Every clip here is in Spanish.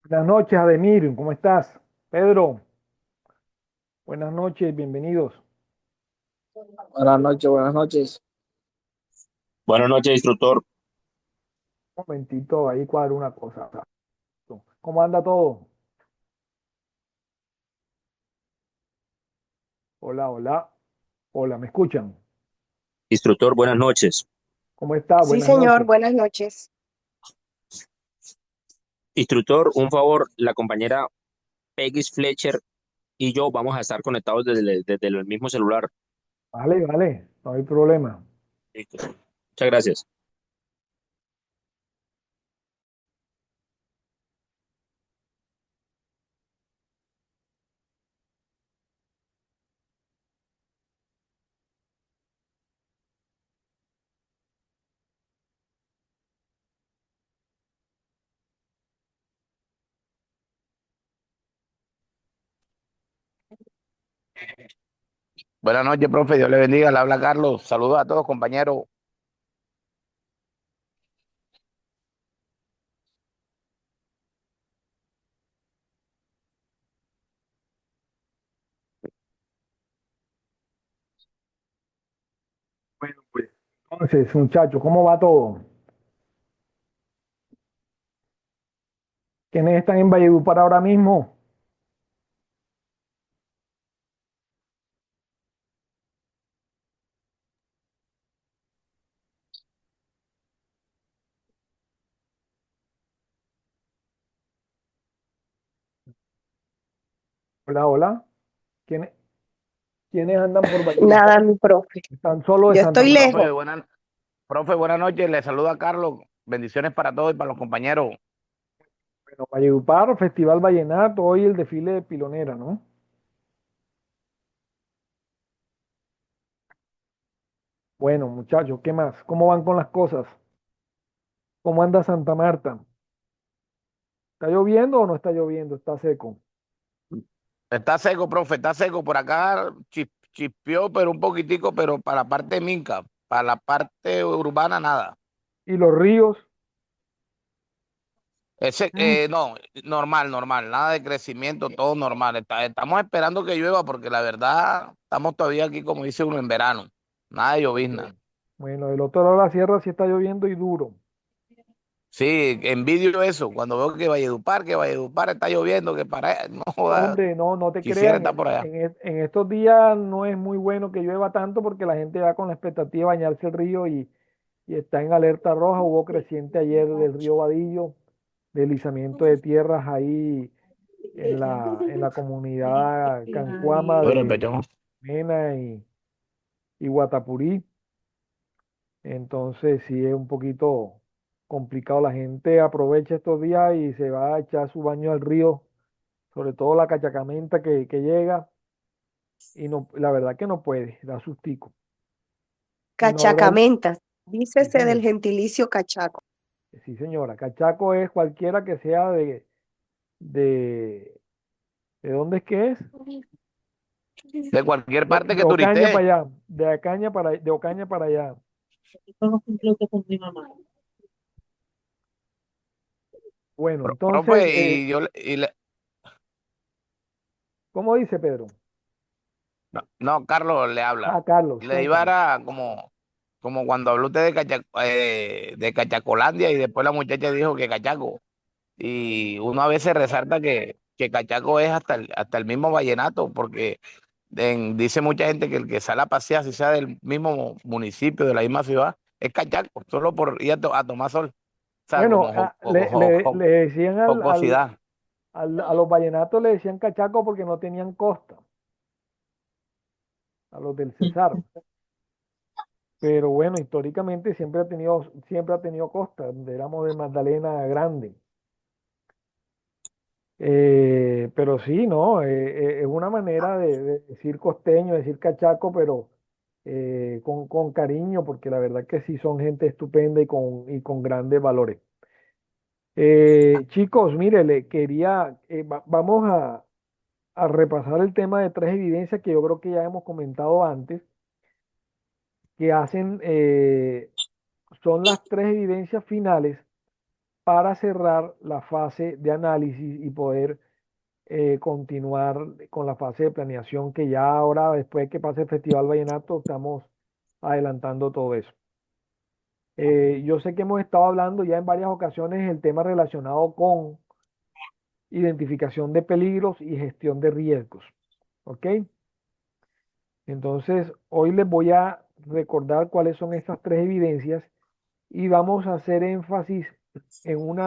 Buenas noches, Ademir, ¿cómo estás? Pedro, buenas noches, bienvenidos. Buenas noches, buenas noches. Buenas noches, instructor. Un momentito, ahí cuadro una cosa. ¿Cómo anda todo? Hola, hola, hola, ¿me escuchan? Instructor, buenas noches. ¿Cómo está? Sí, Buenas señor, noches. buenas noches. Instructor, un favor, la compañera Peggy Fletcher y yo vamos a estar conectados desde el mismo celular. Vale, vale, no hay problema. Listo. Muchas gracias. Buenas noches, profe. Dios le bendiga. Le habla Carlos. Saludos a todos, compañeros. Bueno, pues, entonces, muchachos, ¿cómo va todo? ¿Quiénes están en Valledupar ahora mismo? Hola, hola. ¿Quiénes, quiénes andan por Nada, Valledupar? mi profe. Están solo de Yo Santa estoy Marta. lejos. Buenas noches. Le saluda Carlos. Bendiciones para todos y para los compañeros. Bueno, Valledupar, Festival Vallenato, hoy el desfile de Pilonera, ¿no? Bueno, muchachos, ¿qué más? ¿Cómo van con las cosas? ¿Cómo anda Santa Marta? ¿Está lloviendo o no está lloviendo? Está seco. Está seco, profe. Está seco. Por acá chispeó, pero un poquitico, pero para la parte minca. Para la parte urbana, nada. ¿Y los ríos? Mm. No, normal, normal. Nada de crecimiento, todo normal. Estamos esperando que llueva porque la verdad estamos todavía aquí, como dice uno, en verano. Nada de llovizna. Bueno, del otro lado de la sierra sí está lloviendo y duro. Sí, envidio eso. Cuando veo que Valledupar está lloviendo, que para no joda, Hombre, no, no te quisiera creas. estar por allá. En estos días no es muy bueno que llueva tanto porque la gente va con la expectativa de bañarse el río y está en alerta roja. Hubo creciente ayer del río Vadillo, deslizamiento de tierras ahí en la comunidad Cancuama Bueno, el de pechón. Mena y Guatapurí. Entonces sí es un poquito complicado. La gente aprovecha estos días y se va a echar su baño al río, sobre todo la cachacamenta que llega y no, la verdad que no puede, da sustico. Y no habrá, Cachacamentas. sí Dícese del señor, gentilicio cachaco. sí señora, cachaco es cualquiera que sea de, ¿de dónde es que es? De cualquier parte De que Ocaña turiste. para allá, de Ocaña para allá. Bueno, entonces, Profe, ¿cómo dice Pedro? no, no, Carlos le habla. Ah, Carlos, Le iba cuéntame. a como cuando habló usted de Cachacolandia y después la muchacha dijo que Cachaco. Y uno a veces resalta que Cachaco es hasta el mismo vallenato, porque dice mucha gente que el que sale a pasear, si sea del mismo municipio, de la misma ciudad, es Cachaco, solo por ir a tomar sol. O sea, Bueno, como le decían jocosidad. a los vallenatos le decían cachaco porque no tenían costa, a los del Cesar. Pero bueno, históricamente siempre ha tenido costa, donde éramos de Magdalena Grande. Pero sí, ¿no? Es una manera de decir costeño, decir cachaco, pero con cariño, porque la verdad que sí son gente estupenda y con grandes valores. Chicos, mire, le quería, vamos a repasar el tema de tres evidencias que yo creo que ya hemos comentado antes, que hacen, son las tres evidencias finales para cerrar la fase de análisis y poder continuar con la fase de planeación que ya ahora, después que pase el Festival Vallenato, estamos adelantando todo eso. Yo sé que hemos estado hablando ya en varias ocasiones el tema relacionado con identificación de peligros y gestión de riesgos. ¿Ok? Entonces, hoy les voy a recordar cuáles son estas tres evidencias y vamos a hacer énfasis en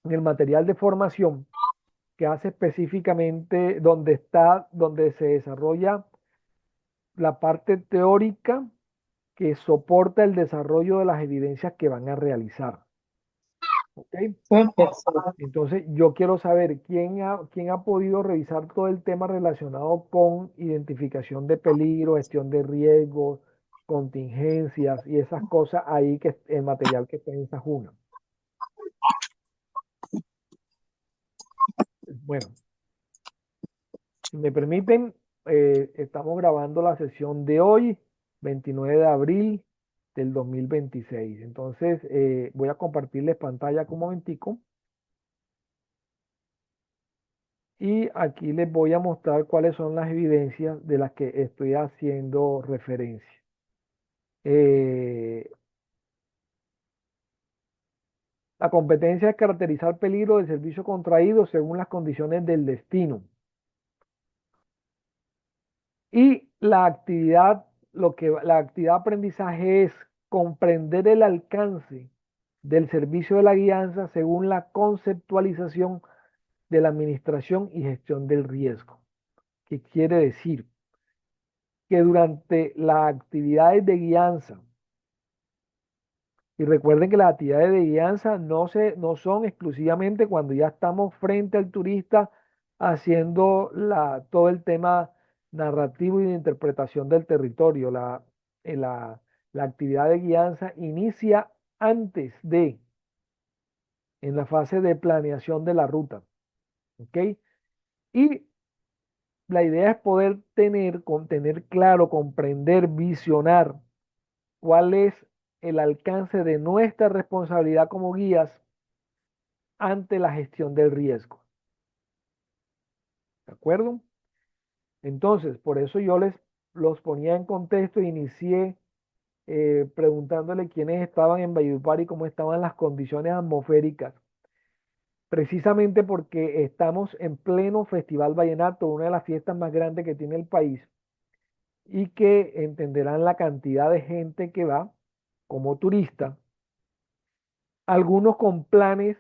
en el material de formación que hace específicamente donde se desarrolla la parte teórica que soporta el desarrollo de las evidencias que van a realizar. ¿Ok? Entonces, yo quiero saber quién ha podido revisar todo el tema relacionado con identificación de peligro, gestión de riesgos, contingencias y esas cosas ahí, que el material que está en esa juna. Bueno, si me permiten, estamos grabando la sesión de hoy, 29 de abril del 2026. Entonces, voy a compartirles pantalla un momentico. Y aquí les voy a mostrar cuáles son las evidencias de las que estoy haciendo referencia. Eh, la competencia es caracterizar peligro del servicio contraído según las condiciones del destino. Y la actividad, la actividad de aprendizaje es comprender el alcance del servicio de la guianza según la conceptualización de la administración y gestión del riesgo. ¿Qué quiere decir? Que durante las actividades de guianza, y recuerden que las actividades de guianza no son exclusivamente cuando ya estamos frente al turista haciendo todo el tema narrativo y de interpretación del territorio. Eh, la, la actividad de guianza inicia en la fase de planeación de la ruta. ¿Ok? Y la idea es poder tener claro, comprender, visionar cuál es el alcance de nuestra responsabilidad como guías ante la gestión del riesgo. ¿De acuerdo? Entonces, por eso yo los ponía en contexto e inicié preguntándole quiénes estaban en Valledupar y cómo estaban las condiciones atmosféricas. Precisamente porque estamos en pleno Festival Vallenato, una de las fiestas más grandes que tiene el país, y que entenderán la cantidad de gente que va como turista, algunos con planes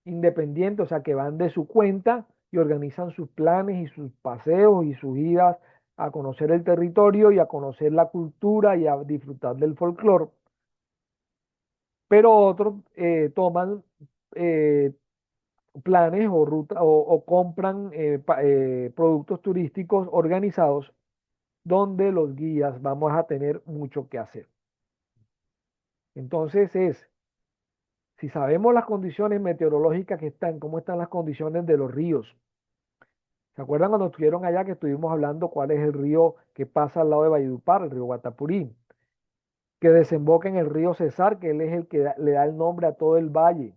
independientes, o sea, que van de su cuenta y organizan sus planes y sus paseos y sus idas a conocer el territorio y a conocer la cultura y a disfrutar del folclore. Pero otros toman eh, planes o, o compran productos turísticos organizados donde los guías vamos a tener mucho que hacer. Entonces si sabemos las condiciones meteorológicas que están, cómo están las condiciones de los ríos. ¿Se acuerdan cuando estuvieron allá que estuvimos hablando cuál es el río que pasa al lado de Valledupar, el río Guatapurí, que desemboca en el río Cesar, que él es el que le da el nombre a todo el valle,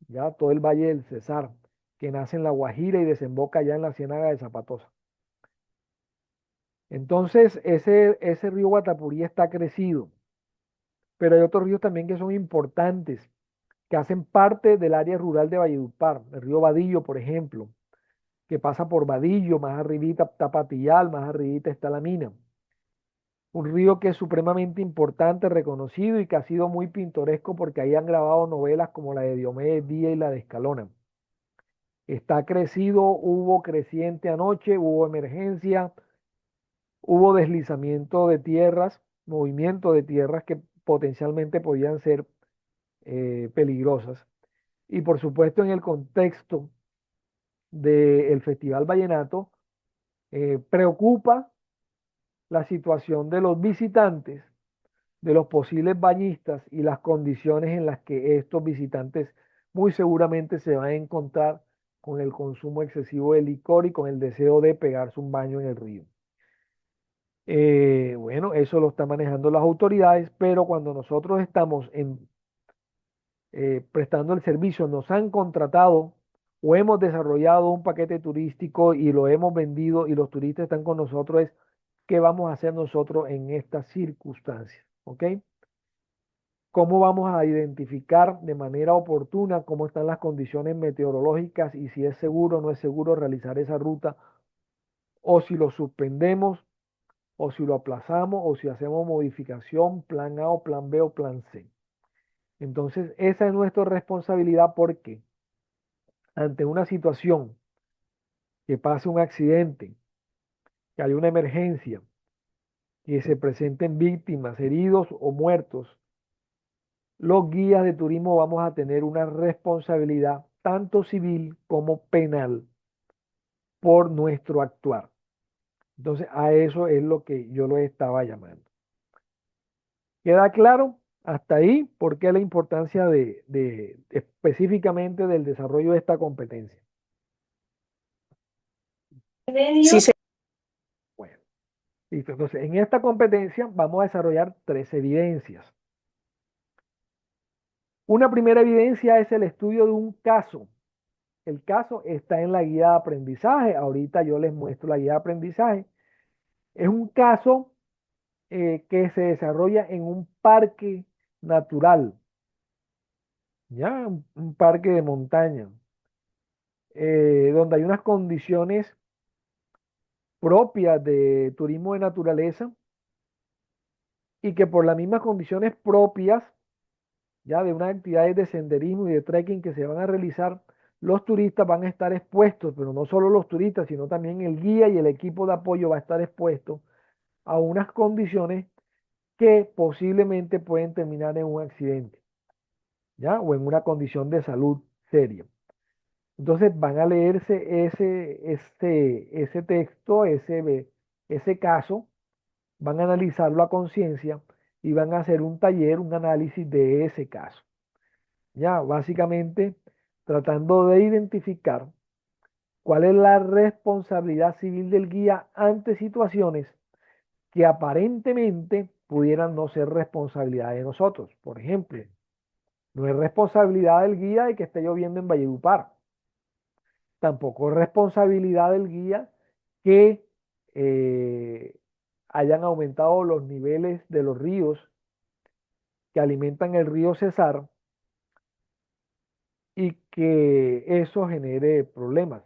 ya todo el valle del Cesar, que nace en La Guajira y desemboca allá en la Ciénaga de Zapatosa. Entonces, ese río Guatapurí está crecido, pero hay otros ríos también que son importantes, que hacen parte del área rural de Valledupar, el río Badillo, por ejemplo, que pasa por Vadillo, más arribita está Patillal, más arribita está La Mina. Un río que es supremamente importante, reconocido y que ha sido muy pintoresco porque ahí han grabado novelas como la de Diomedes Díaz y la de Escalona. Está crecido, hubo creciente anoche, hubo emergencia, hubo deslizamiento de tierras, movimiento de tierras que potencialmente podían ser peligrosas. Y por supuesto en el contexto del Festival Vallenato, preocupa la situación de los visitantes, de los posibles bañistas y las condiciones en las que estos visitantes muy seguramente se van a encontrar con el consumo excesivo de licor y con el deseo de pegarse un baño en el río. Bueno, eso lo están manejando las autoridades, pero cuando nosotros estamos prestando el servicio nos han contratado o hemos desarrollado un paquete turístico y lo hemos vendido y los turistas están con nosotros, es qué vamos a hacer nosotros en estas circunstancias, ¿ok? ¿Cómo vamos a identificar de manera oportuna cómo están las condiciones meteorológicas y si es seguro o no es seguro realizar esa ruta, o si lo suspendemos, o si lo aplazamos, o si hacemos modificación, plan A o plan B o plan C? Entonces, esa es nuestra responsabilidad porque ante una situación que pase un accidente, que haya una emergencia, que se presenten víctimas, heridos o muertos, los guías de turismo vamos a tener una responsabilidad tanto civil como penal por nuestro actuar. Entonces, a eso es lo que yo lo estaba llamando. ¿Queda claro? Hasta ahí, ¿por qué la importancia de específicamente del desarrollo de esta competencia? Sí, Bueno, listo. Entonces, en esta competencia vamos a desarrollar 3 evidencias. Una primera evidencia es el estudio de un caso. El caso está en la guía de aprendizaje. Ahorita yo les muestro la guía de aprendizaje. Es un caso que se desarrolla en un parque natural, ya, un parque de montaña, donde hay unas condiciones propias de turismo de naturaleza y que por las mismas condiciones propias ya de unas actividades de senderismo y de trekking que se van a realizar, los turistas van a estar expuestos, pero no solo los turistas, sino también el guía y el equipo de apoyo va a estar expuesto a unas condiciones que posiblemente pueden terminar en un accidente, ¿ya? O en una condición de salud seria. Entonces van a leerse ese texto, ese caso, van a analizarlo a conciencia y van a hacer un taller, un análisis de ese caso. Ya, básicamente tratando de identificar cuál es la responsabilidad civil del guía ante situaciones que aparentemente pudieran no ser responsabilidad de nosotros. Por ejemplo, no es responsabilidad del guía de que esté lloviendo en Valledupar. Tampoco es responsabilidad del guía que eh, hayan aumentado los niveles de los ríos que alimentan el río Cesar y que eso genere problemas.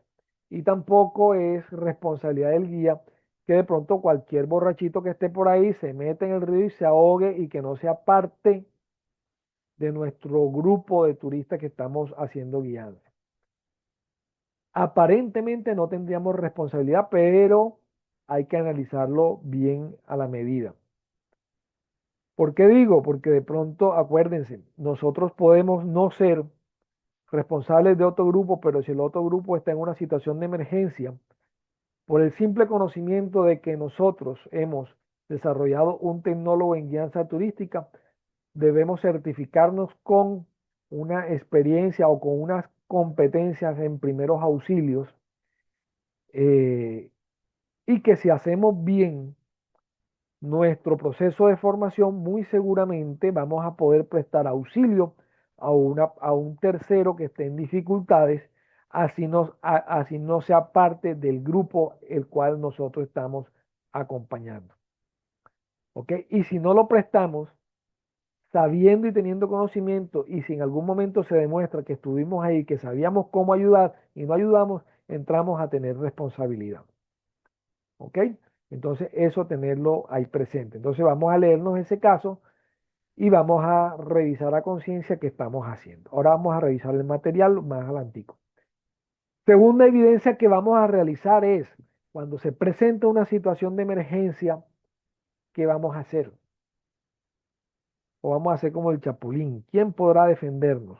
Y tampoco es responsabilidad del guía que de pronto cualquier borrachito que esté por ahí se mete en el río y se ahogue y que no sea parte de nuestro grupo de turistas que estamos haciendo guianza. Aparentemente no tendríamos responsabilidad, pero hay que analizarlo bien a la medida. ¿Por qué digo? Porque de pronto, acuérdense, nosotros podemos no ser responsables de otro grupo, pero si el otro grupo está en una situación de emergencia, por el simple conocimiento de que nosotros hemos desarrollado un tecnólogo en guianza turística, debemos certificarnos con una experiencia o con unas competencias en primeros auxilios y que si hacemos bien nuestro proceso de formación, muy seguramente vamos a poder prestar auxilio a un tercero que esté en dificultades, así no sea parte del grupo el cual nosotros estamos acompañando. ¿Ok? Y si no lo prestamos, sabiendo y teniendo conocimiento, y si en algún momento se demuestra que estuvimos ahí, que sabíamos cómo ayudar y no ayudamos, entramos a tener responsabilidad. ¿Ok? Entonces, eso tenerlo ahí presente. Entonces, vamos a leernos ese caso y vamos a revisar a conciencia qué estamos haciendo. Ahora vamos a revisar el material más adelantico. Segunda evidencia que vamos a realizar es cuando se presenta una situación de emergencia, ¿qué vamos a hacer? O vamos a hacer como el Chapulín. ¿Quién podrá defendernos?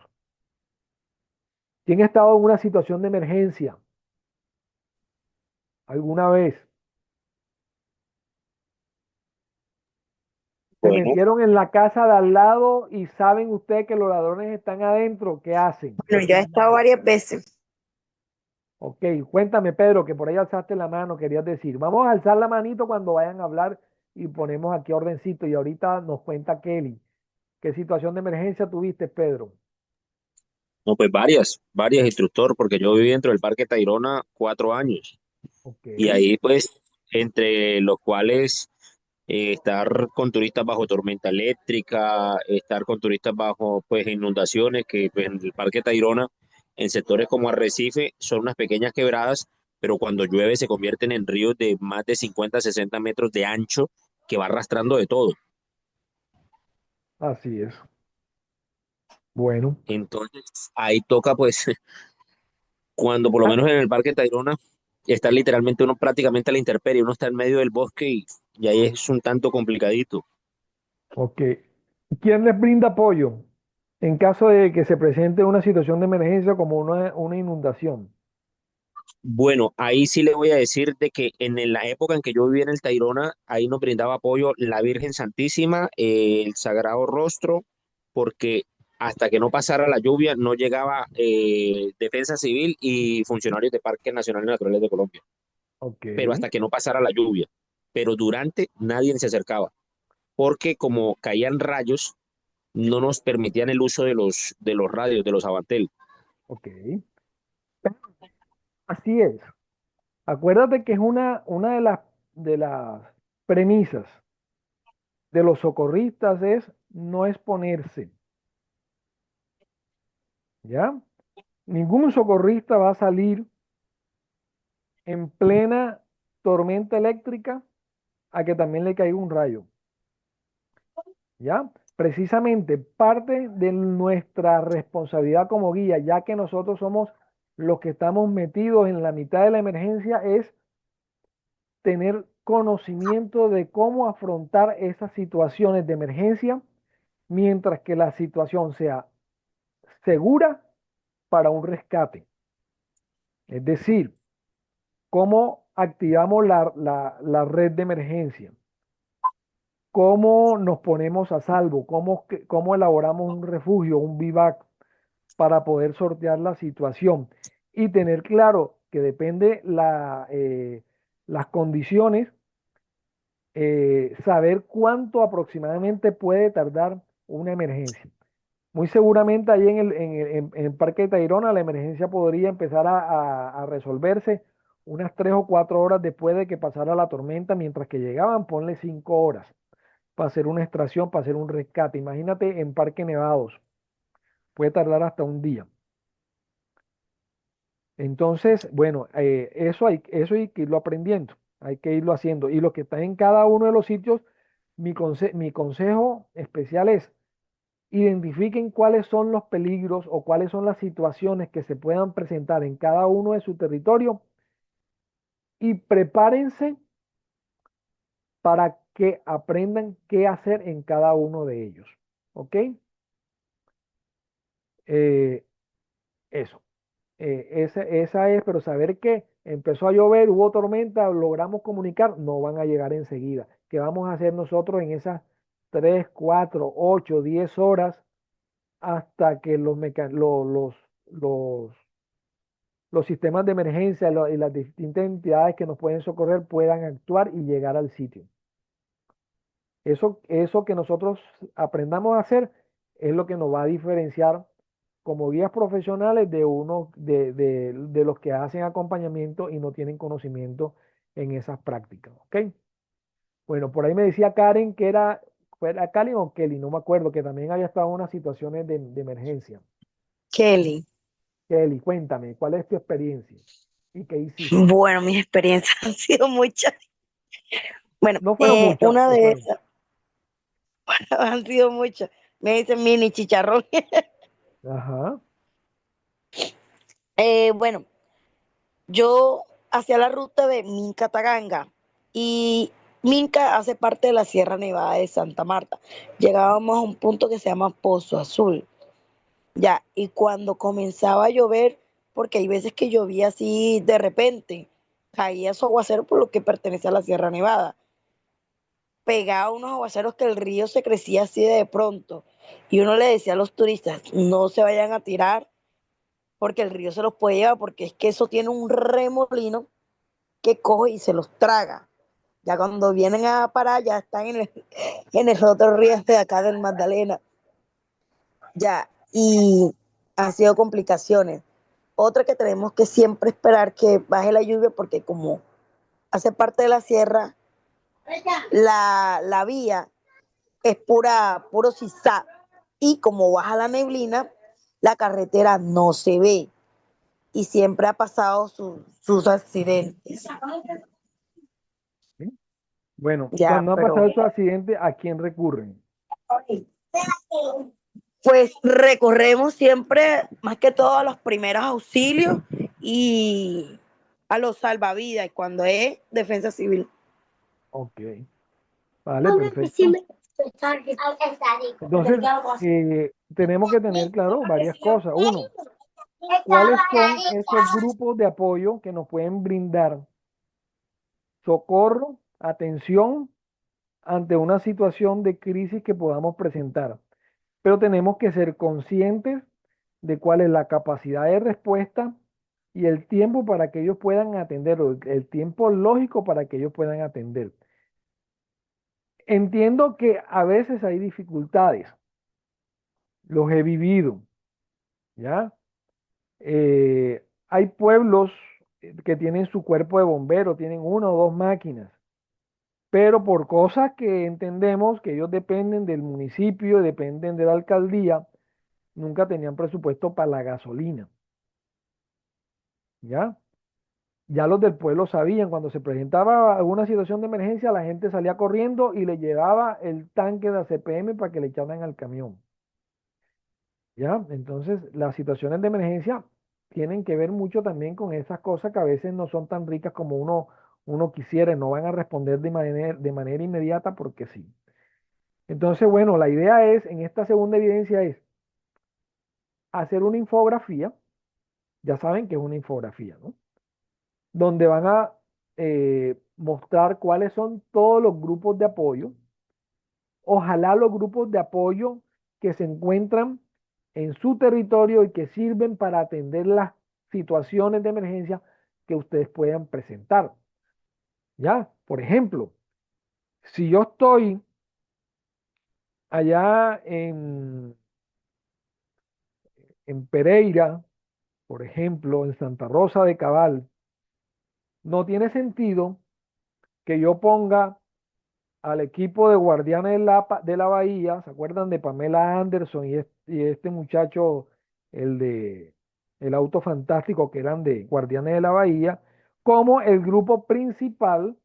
¿Quién ha estado en una situación de emergencia alguna vez? Se Bueno, metieron en la casa de al lado y saben ustedes que los ladrones están adentro. ¿Qué hacen? bueno, yo he estado varias veces. Ok, cuéntame, Pedro, que por ahí alzaste la mano, querías decir. Vamos a alzar la manito cuando vayan a hablar y ponemos aquí ordencito. Y ahorita nos cuenta Kelly. ¿Qué situación de emergencia tuviste, Pedro? No, pues varias, instructor, porque yo viví dentro del Parque Tayrona 4 años. Ok, Y ahí, pues, entre los cuales estar con turistas bajo tormenta eléctrica, estar con turistas bajo, pues, inundaciones, que pues, en el Parque Tayrona, en sectores como Arrecife, son unas pequeñas quebradas, pero cuando llueve se convierten en ríos de más de 50, 60 metros de ancho que va arrastrando de todo. así es. Bueno. Entonces, ahí toca, pues, cuando por lo Ah, menos en el Parque Tayrona está literalmente uno prácticamente a la intemperie, uno está en medio del bosque y ahí es un tanto complicadito. ok. ¿Quién les brinda apoyo en caso de que se presente una situación de emergencia como una inundación? Bueno, ahí sí le voy a decir de que la época en que yo vivía en el Tayrona, ahí nos brindaba apoyo la Virgen Santísima, el Sagrado Rostro, porque hasta que no pasara la lluvia no llegaba Defensa Civil y funcionarios de Parques Nacionales Naturales de Colombia, Ok, pero hasta que no pasara la lluvia. Pero durante nadie se acercaba, porque como caían rayos, no nos permitían el uso de los radios, de los Avantel. ok. Así es. Acuérdate que es una de las premisas de los socorristas es no exponerse, ¿ya? Ningún socorrista va a salir en plena tormenta eléctrica a que también le caiga un rayo, ¿ya? Precisamente parte de nuestra responsabilidad como guía, ya que nosotros somos los que estamos metidos en la mitad de la emergencia, es tener conocimiento de cómo afrontar esas situaciones de emergencia mientras que la situación sea segura para un rescate. Es decir, cómo activamos la red de emergencia, cómo nos ponemos a salvo, cómo elaboramos un refugio, un vivac para poder sortear la situación y tener claro que depende las condiciones, saber cuánto aproximadamente puede tardar una emergencia. Muy seguramente ahí en el Parque de Tayrona la emergencia podría empezar a resolverse unas 3 o 4 horas después de que pasara la tormenta, mientras que llegaban, ponle 5 horas para hacer una extracción, para hacer un rescate. Imagínate en Parque Nevados, puede tardar hasta un día. Entonces, bueno, eso hay que irlo aprendiendo, hay que irlo haciendo. Y lo que está en cada uno de los sitios, mi consejo especial es: identifiquen cuáles son los peligros o cuáles son las situaciones que se puedan presentar en cada uno de su territorio y prepárense para que aprendan qué hacer en cada uno de ellos. ¿Ok? Eh, eso. Esa es, pero saber que empezó a llover, hubo tormenta, logramos comunicar, no van a llegar enseguida. ¿Qué vamos a hacer nosotros en esas 3, 4, 8, 10 horas hasta que los sistemas de emergencia y las distintas entidades que nos pueden socorrer puedan actuar y llegar al sitio? Eso que nosotros aprendamos a hacer es lo que nos va a diferenciar como guías profesionales de los que hacen acompañamiento y no tienen conocimiento en esas prácticas. ¿Ok? Bueno, por ahí me decía Karen que ¿era Karen o Kelly? No me acuerdo, que también había estado en unas situaciones de emergencia. Kelly. Kelly, cuéntame, ¿cuál es tu experiencia y qué hiciste? Bueno, mis experiencias han sido muchas. Bueno, No fueron muchas, una o de fueron. esas han sido muchas. Me dicen mini chicharrón. Ajá, Bueno, yo hacía la ruta de Minca a Taganga y Minca hace parte de la Sierra Nevada de Santa Marta. Llegábamos a un punto que se llama Pozo Azul. Ya, y cuando comenzaba a llover, porque hay veces que llovía así de repente, caía su aguacero por lo que pertenece a la Sierra Nevada. Pegaba unos aguaceros que el río se crecía así de pronto. Y uno le decía a los turistas, no se vayan a tirar porque el río se los puede llevar, porque es que eso tiene un remolino que coge y se los traga. Ya cuando vienen a parar, ya están en el otro río de acá del Magdalena. Ya, y han sido complicaciones. Otra que tenemos que siempre esperar que baje la lluvia porque como hace parte de la sierra, la vía es puro sisá y como baja la neblina, la carretera no se ve y siempre ha pasado sus accidentes. ¿sí? Bueno, Ya, cuando ha pero pasado estos accidentes, ¿a quién recurren? pues recorremos siempre más que todo a los primeros auxilios y a los salvavidas cuando es defensa civil. Ok, vale, perfecto. Entonces, tenemos que tener claro varias cosas. Uno, ¿cuáles son esos grupos de apoyo que nos pueden brindar socorro, atención ante una situación de crisis que podamos presentar? Pero tenemos que ser conscientes de cuál es la capacidad de respuesta y el tiempo para que ellos puedan atender, o el tiempo lógico para que ellos puedan atender. Entiendo que a veces hay dificultades, los he vivido, ¿ya? Hay pueblos que tienen su cuerpo de bomberos, tienen una o dos máquinas, pero por cosas que entendemos que ellos dependen del municipio, dependen de la alcaldía, nunca tenían presupuesto para la gasolina, ¿ya? Ya los del pueblo sabían, cuando se presentaba alguna situación de emergencia, la gente salía corriendo y le llevaba el tanque de ACPM para que le echaran al camión. ¿Ya? Entonces, las situaciones de emergencia tienen que ver mucho también con esas cosas que a veces no son tan ricas como uno quisiera, y no van a responder de manera inmediata porque sí. Entonces, bueno, la idea es, en esta segunda evidencia es hacer una infografía, ya saben que es una infografía, ¿no? Donde van a mostrar cuáles son todos los grupos de apoyo. Ojalá los grupos de apoyo que se encuentran en su territorio y que sirven para atender las situaciones de emergencia que ustedes puedan presentar. ¿Ya? Por ejemplo, si yo estoy allá en Pereira, por ejemplo, en Santa Rosa de Cabal, no tiene sentido que yo ponga al equipo de Guardianes de la Bahía. ¿Se acuerdan de Pamela Anderson y este muchacho, el de el auto fantástico, que eran de Guardianes de la Bahía, como el grupo principal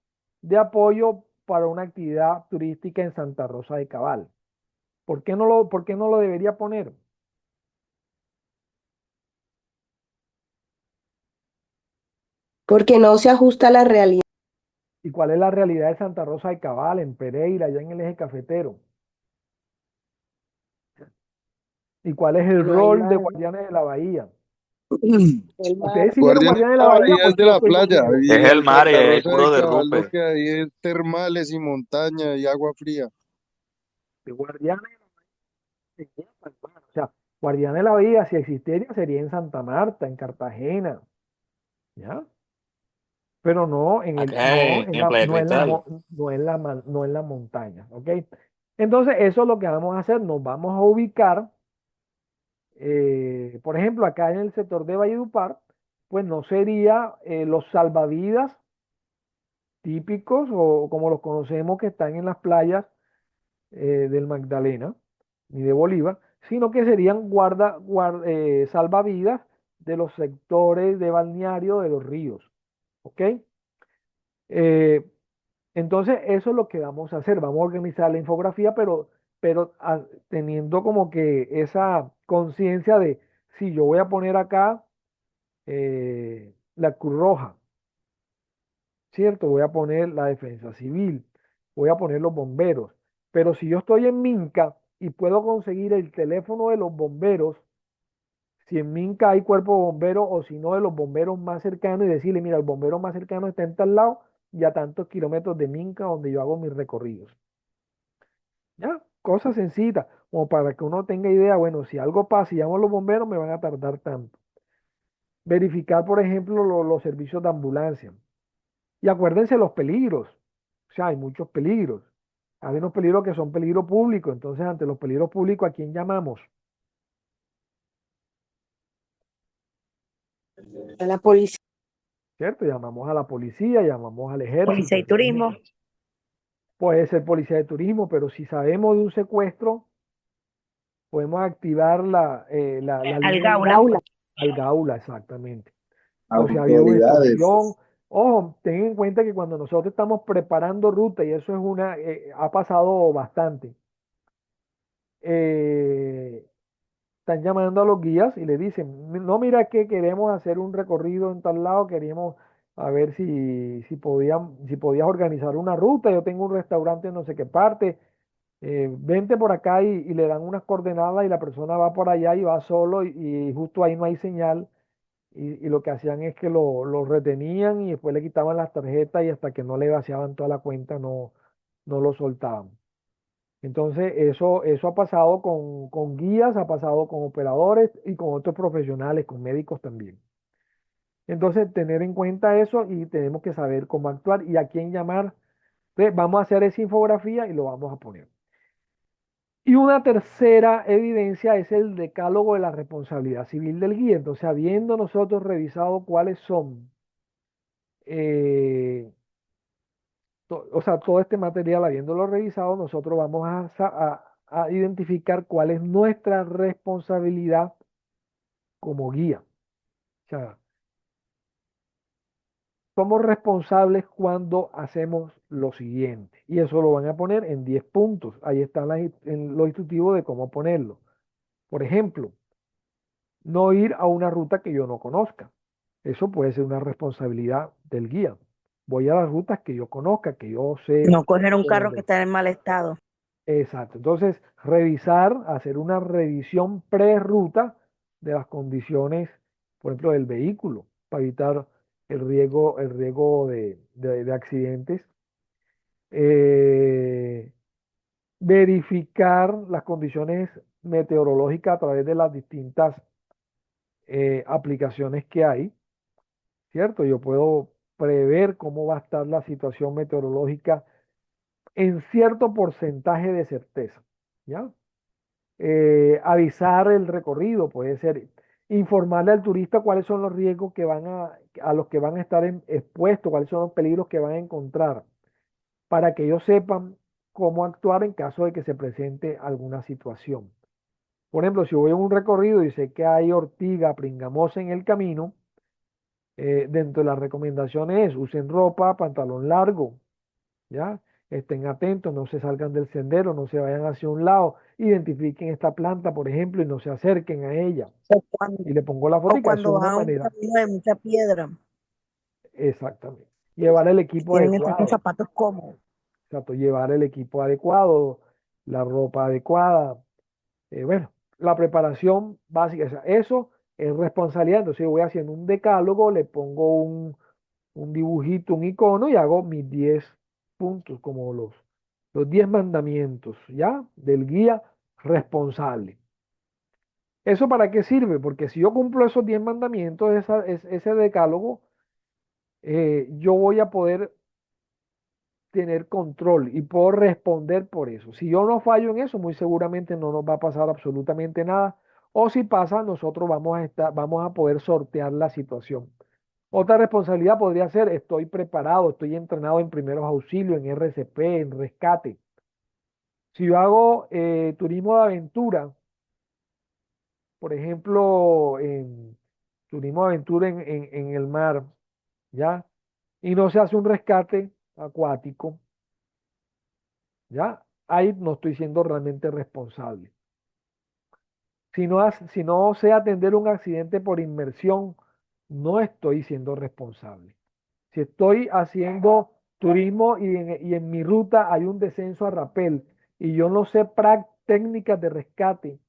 de apoyo para una actividad turística en Santa Rosa de Cabal? ¿Por qué no lo debería poner? Porque no se ajusta a la realidad. ¿Y cuál es la realidad de Santa Rosa de Cabal, en Pereira, allá en el eje cafetero? ¿Y cuál es el No hay rol de mar, Guardianes de la Bahía? el mar. Ustedes sí vieron Guardianes Guardianes de de la la Bahía, Bahía ¿o es de yo la estoy playa loquito? y Es el en mar y Santa hay Rosa de puro Cabal lo derrumbe. que hay es termales y montaña y agua fría. De Guardianes sería Palmar. O sea, Guardianes de la Bahía, si existiera, sería en Santa Marta, en Cartagena, ¿ya? Pero no en el, Acá en Playa no en la, Cristal. no en la montaña, ¿ok? Entonces, eso es lo que vamos a hacer. Nos vamos a ubicar, por ejemplo, acá en el sector de Valledupar, pues no sería los salvavidas típicos o como los conocemos que están en las playas del Magdalena ni de Bolívar, sino que serían salvavidas de los sectores de balneario de los ríos. ¿Ok? Eh, entonces, eso es lo que vamos a hacer. Vamos a organizar la infografía, pero teniendo como que esa conciencia de si yo voy a poner acá la Cruz Roja, ¿cierto? Voy a poner la defensa civil, voy a poner los bomberos, pero si yo estoy en Minca y puedo conseguir el teléfono de los bomberos, si en Minca hay cuerpo de bomberos o si no de los bomberos más cercanos y decirle, mira, el bombero más cercano está en tal lado y a tantos kilómetros de Minca donde yo hago mis recorridos. ¿Ya? Cosas sencillas, como para que uno tenga idea, bueno, si algo pasa y llamo a los bomberos me van a tardar tanto. Verificar, por ejemplo, los servicios de ambulancia. Y acuérdense los peligros. O sea, hay muchos peligros. Hay unos peligros que son peligro público. Entonces, ante los peligros públicos, ¿a quién llamamos? A la policía. ¿cierto? Llamamos a la policía, llamamos al ejército. Policía y turismo. Puede ser policía de turismo, pero si sabemos de un secuestro, podemos activar la Al línea Gaula. al Gaula, exactamente. O si ha habido una Autoridades. extorsión. Ojo, ten en cuenta que cuando nosotros estamos preparando ruta, y eso es ha pasado bastante, están llamando a los guías y le dicen, no, mira que queremos hacer un recorrido en tal lado, queríamos a ver si podías organizar una ruta, yo tengo un restaurante en no sé qué parte, vente por acá y le dan unas coordenadas y la persona va por allá y va solo y justo ahí no hay señal y lo que hacían es que lo retenían y después le quitaban las tarjetas y hasta que no le vaciaban toda la cuenta no lo soltaban. Entonces, eso ha pasado con guías, ha pasado con operadores y con otros profesionales, con médicos también. Entonces, tener en cuenta eso y tenemos que saber cómo actuar y a quién llamar. Entonces, vamos a hacer esa infografía y lo vamos a poner. Y una tercera evidencia es el decálogo de la responsabilidad civil del guía. Entonces, habiendo nosotros revisado cuáles son, eh, o sea, todo este material, habiéndolo revisado, nosotros vamos a identificar cuál es nuestra responsabilidad como guía. O sea, somos responsables cuando hacemos lo siguiente. Y eso lo van a poner en 10 puntos. Ahí están en los instructivos de cómo ponerlo. Por ejemplo, no ir a una ruta que yo no conozca. Eso puede ser una responsabilidad del guía. Voy a las rutas que yo conozca, que yo sé No coger un por carro que dónde. está en mal estado. Exacto. Entonces, revisar, hacer una revisión pre-ruta de las condiciones, por ejemplo, del vehículo, para evitar el riesgo de accidentes. Eh, verificar las condiciones meteorológicas a través de las distintas aplicaciones que hay, ¿cierto? Yo puedo prever cómo va a estar la situación meteorológica en cierto porcentaje de certeza, ¿ya? Avisar el recorrido, puede ser informarle al turista cuáles son los riesgos a los que van a estar expuestos, cuáles son los peligros que van a encontrar, para que ellos sepan cómo actuar en caso de que se presente alguna situación. Por ejemplo, si voy a un recorrido y sé que hay ortiga pringamosa en el camino, dentro de las recomendaciones es usen ropa, pantalón largo, ¿ya? Estén atentos, no se salgan del sendero, no se vayan hacia un lado, identifiquen esta planta, por ejemplo, y no se acerquen a ella. O cuando, Y le pongo la o foto, eso cuando es van una a un manera, camino de mucha piedra. exactamente. Llevar el equipo Tienen que estar con adecuado, zapatos cómodos. exacto, llevar el equipo adecuado, la ropa adecuada, bueno, la preparación básica, o sea, eso es responsabilidad. Entonces yo voy haciendo un decálogo, le pongo un dibujito, un icono y hago mis 10 puntos, como los 10 mandamientos, ¿ya? Del guía responsable. ¿Eso para qué sirve? Porque si yo cumplo esos 10 mandamientos, ese decálogo, yo voy a poder tener control y puedo responder por eso. Si yo no fallo en eso, muy seguramente no nos va a pasar absolutamente nada. O si pasa, nosotros vamos a poder sortear la situación. Otra responsabilidad podría ser, estoy preparado, estoy entrenado en primeros auxilios, en RCP, en rescate. Si yo hago turismo de aventura, por ejemplo, en turismo de aventura en el mar, ¿ya? Y no se hace un rescate acuático, ¿ya? Ahí no estoy siendo realmente responsable. Si no sé atender un accidente por inmersión, no estoy siendo responsable. Si estoy haciendo turismo y en mi ruta hay un descenso a rapel y yo no sé técnicas de rescate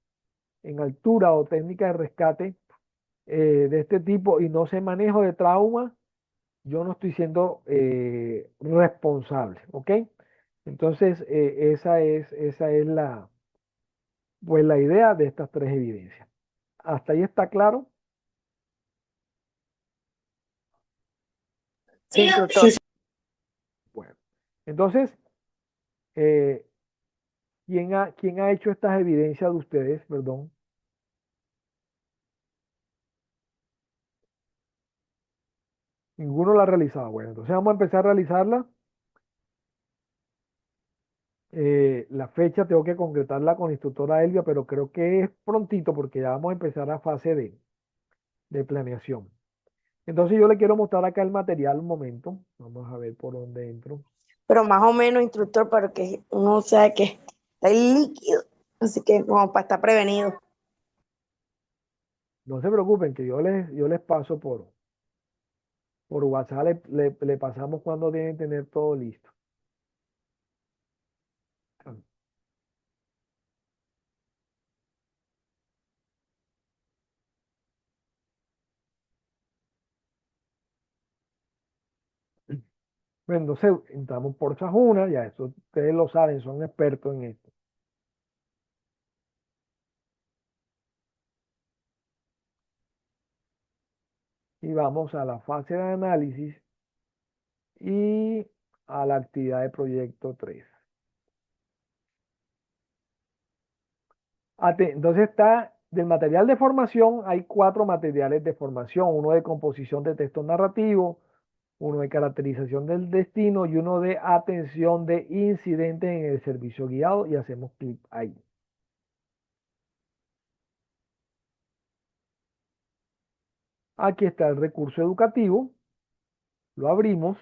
en altura o técnicas de rescate de este tipo y no sé manejo de trauma, yo no estoy siendo responsable, ¿ok? Entonces, esa es pues, la idea de estas tres evidencias. ¿Hasta ahí está claro? Sí, instructor. Sí, Bueno, entonces, eh, quién ha hecho estas evidencias de ustedes? Perdón. Ninguno la ha realizado. Bueno, entonces vamos a empezar a realizarla. La fecha tengo que concretarla con la instructora Elvia, pero creo que es prontito porque ya vamos a empezar a fase de planeación. Entonces yo le quiero mostrar acá el material un momento. Vamos a ver por dónde entro. Pero más o menos, instructor, para que uno sabe que está ahí líquido. Así que como para estar prevenido. No se preocupen que yo les paso por WhatsApp, le pasamos cuando deben tener todo listo. Bueno, entonces entramos por Sajuna, ya eso ustedes lo saben, son expertos en esto. Y vamos a la fase de análisis y a la actividad de proyecto 3. Entonces está, del material de formación, hay 4 materiales de formación, uno de composición de texto narrativo, uno de caracterización del destino y uno de atención de incidentes en el servicio guiado, y hacemos clic ahí. Aquí está el recurso educativo, lo abrimos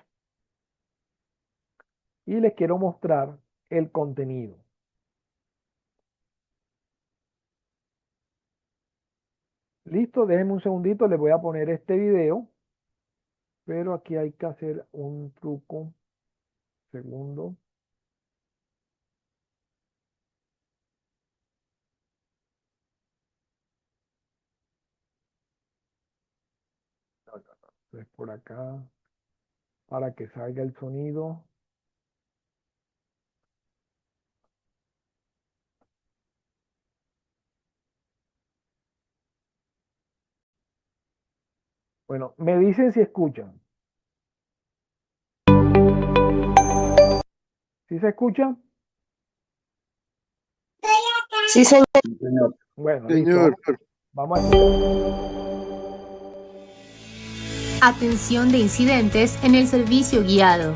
y les quiero mostrar el contenido. Listo, déjenme un segundito, les voy a poner este video, pero aquí hay que hacer un truco. Segundo. Entonces por acá, para que salga el sonido. Bueno, me dicen si escuchan. ¿Sí se escucha? Sí, señor. Bueno, listo. Señor, Vamos a escuchar. Atención de incidentes en el servicio guiado.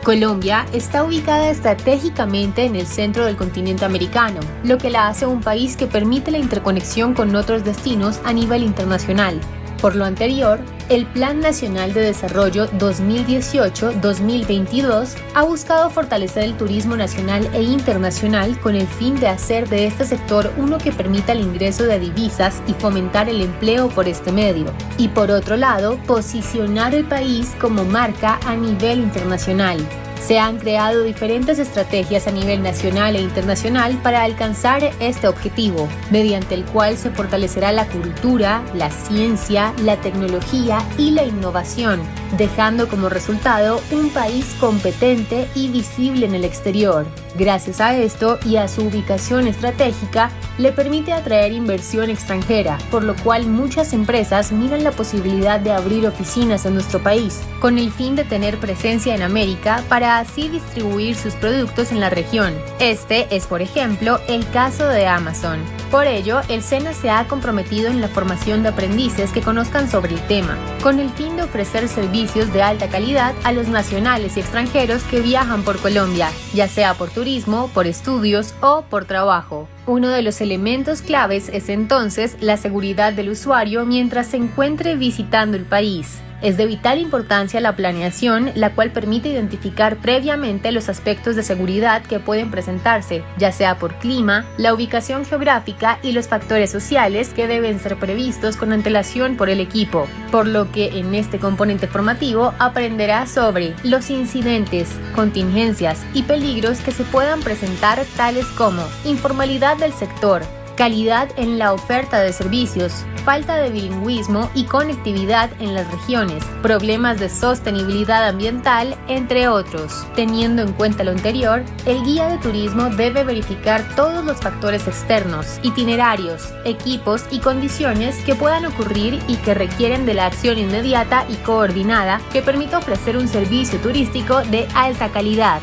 Colombia está ubicada estratégicamente en el centro del continente americano, lo que la hace un país que permite la interconexión con otros destinos a nivel internacional. Por lo anterior, el Plan Nacional de Desarrollo 2018-2022 ha buscado fortalecer el turismo nacional e internacional con el fin de hacer de este sector uno que permita el ingreso de divisas y fomentar el empleo por este medio. Y por otro lado, posicionar el país como marca a nivel internacional. Se han creado diferentes estrategias a nivel nacional e internacional para alcanzar este objetivo, mediante el cual se fortalecerá la cultura, la ciencia, la tecnología y la innovación, dejando como resultado un país competente y visible en el exterior. Gracias a esto y a su ubicación estratégica, le permite atraer inversión extranjera, por lo cual muchas empresas miran la posibilidad de abrir oficinas en nuestro país, con el fin de tener presencia en América para así distribuir sus productos en la región. Este es, por ejemplo, el caso de Amazon. Por ello, el SENA se ha comprometido en la formación de aprendices que conozcan sobre el tema, con el fin de ofrecer servicios de alta calidad a los nacionales y extranjeros que viajan por Colombia, ya sea por turismo, por estudios o por trabajo. Uno de los elementos claves es entonces la seguridad del usuario mientras se encuentre visitando el país. Es de vital importancia la planeación, la cual permite identificar previamente los aspectos de seguridad que pueden presentarse, ya sea por clima, la ubicación geográfica y los factores sociales que deben ser previstos con antelación por el equipo, por lo que en este componente formativo aprenderá sobre los incidentes, contingencias y peligros que se puedan presentar, tales como informalidad del sector, calidad en la oferta de servicios, falta de bilingüismo y conectividad en las regiones, problemas de sostenibilidad ambiental, entre otros. Teniendo en cuenta lo anterior, el guía de turismo debe verificar todos los factores externos, itinerarios, equipos y condiciones que puedan ocurrir y que requieren de la acción inmediata y coordinada que permita ofrecer un servicio turístico de alta calidad.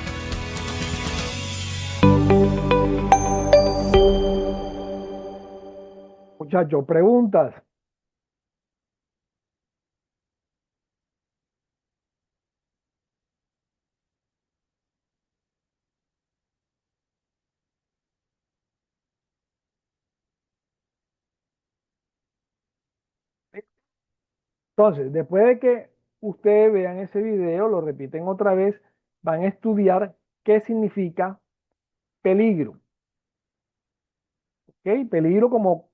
Muchachos, preguntas. Entonces, después de que ustedes vean ese video, lo repiten otra vez, van a estudiar qué significa peligro. ¿Ok? Peligro como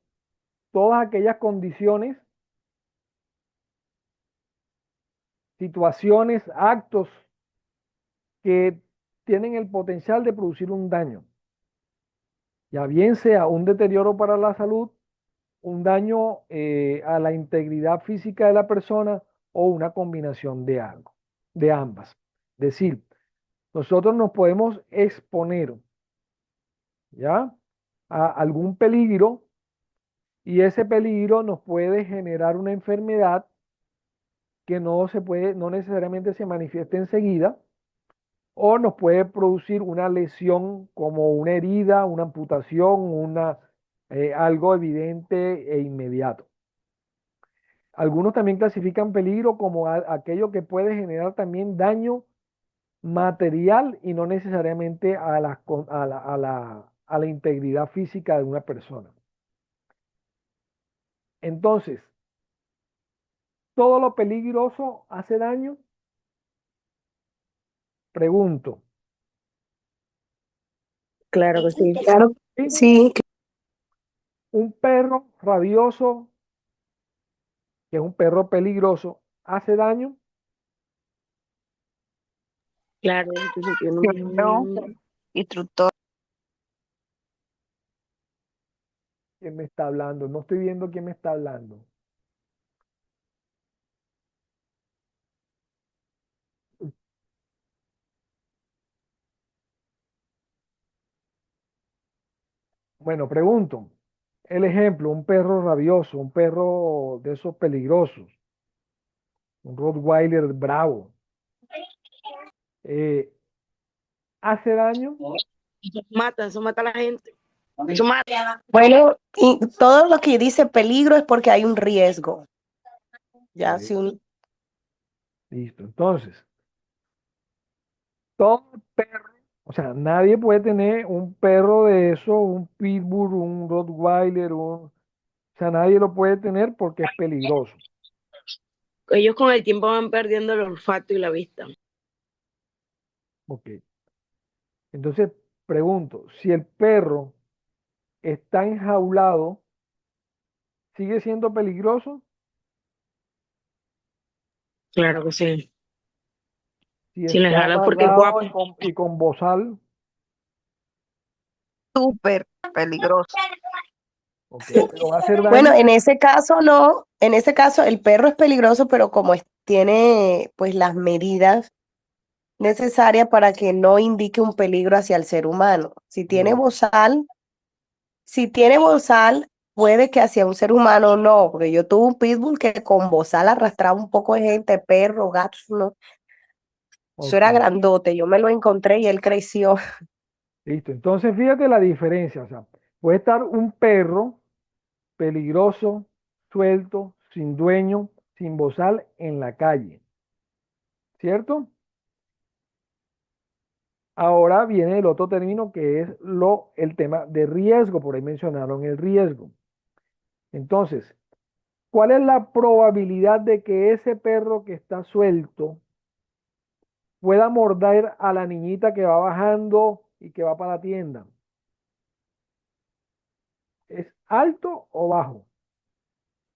todas aquellas condiciones, situaciones, actos que tienen el potencial de producir un daño. Ya bien sea un deterioro para la salud, un daño a la integridad física de la persona o una combinación de algo, de ambas. Es decir, nosotros nos podemos exponer, ¿ya?, a algún peligro y ese peligro nos puede generar una enfermedad que no necesariamente se manifiesta enseguida, o nos puede producir una lesión como una herida, una amputación, algo evidente e inmediato. Algunos también clasifican peligro como aquello que puede generar también daño material y no necesariamente a la integridad física de una persona. Entonces, ¿todo lo peligroso hace daño? Pregunto. Claro que sí. ¿Sí? Sí, Un perro rabioso, que es un perro peligroso, ¿hace daño? claro. Entonces tiene Claro, instructor. ¿Quién me está hablando? No estoy viendo quién me está hablando. Bueno, pregunto. El ejemplo, un perro rabioso, un perro de esos peligrosos, un Rottweiler bravo, ¿hace daño? Eso mata a la gente. Eso mata. Bueno, y todo lo que dice peligro es porque hay un riesgo. Ya, si un, Listo. Entonces, todo perro, o sea, nadie puede tener un perro de eso, un pitbull, un Rottweiler, o sea, nadie lo puede tener porque es peligroso. Ellos con el tiempo van perdiendo el olfato y la vista. Ok. Entonces, pregunto, si el perro está enjaulado, ¿sigue siendo peligroso? Claro que sí. Si Si les está jala porque es amarrado guapo. y con bozal, Súper peligroso. ok, pero va a hacer bueno, daño. en ese caso no, en ese caso el perro es peligroso, pero como tiene pues las medidas necesarias para que no indique un peligro hacia el ser humano. Si tiene bozal, puede que hacia un ser humano no, porque yo tuve un pitbull que con bozal arrastraba un poco de gente, perro, gatos, no. Eso Ok, era grandote, yo me lo encontré y él creció. listo. Entonces, fíjate la diferencia. O sea, puede estar un perro peligroso, suelto, sin dueño, sin bozal en la calle, ¿cierto? Ahora viene el otro término que es el tema de riesgo, por ahí mencionaron el riesgo. Entonces, ¿cuál es la probabilidad de que ese perro que está suelto pueda morder a la niñita que va bajando y que va para la tienda? ¿Es alto o bajo?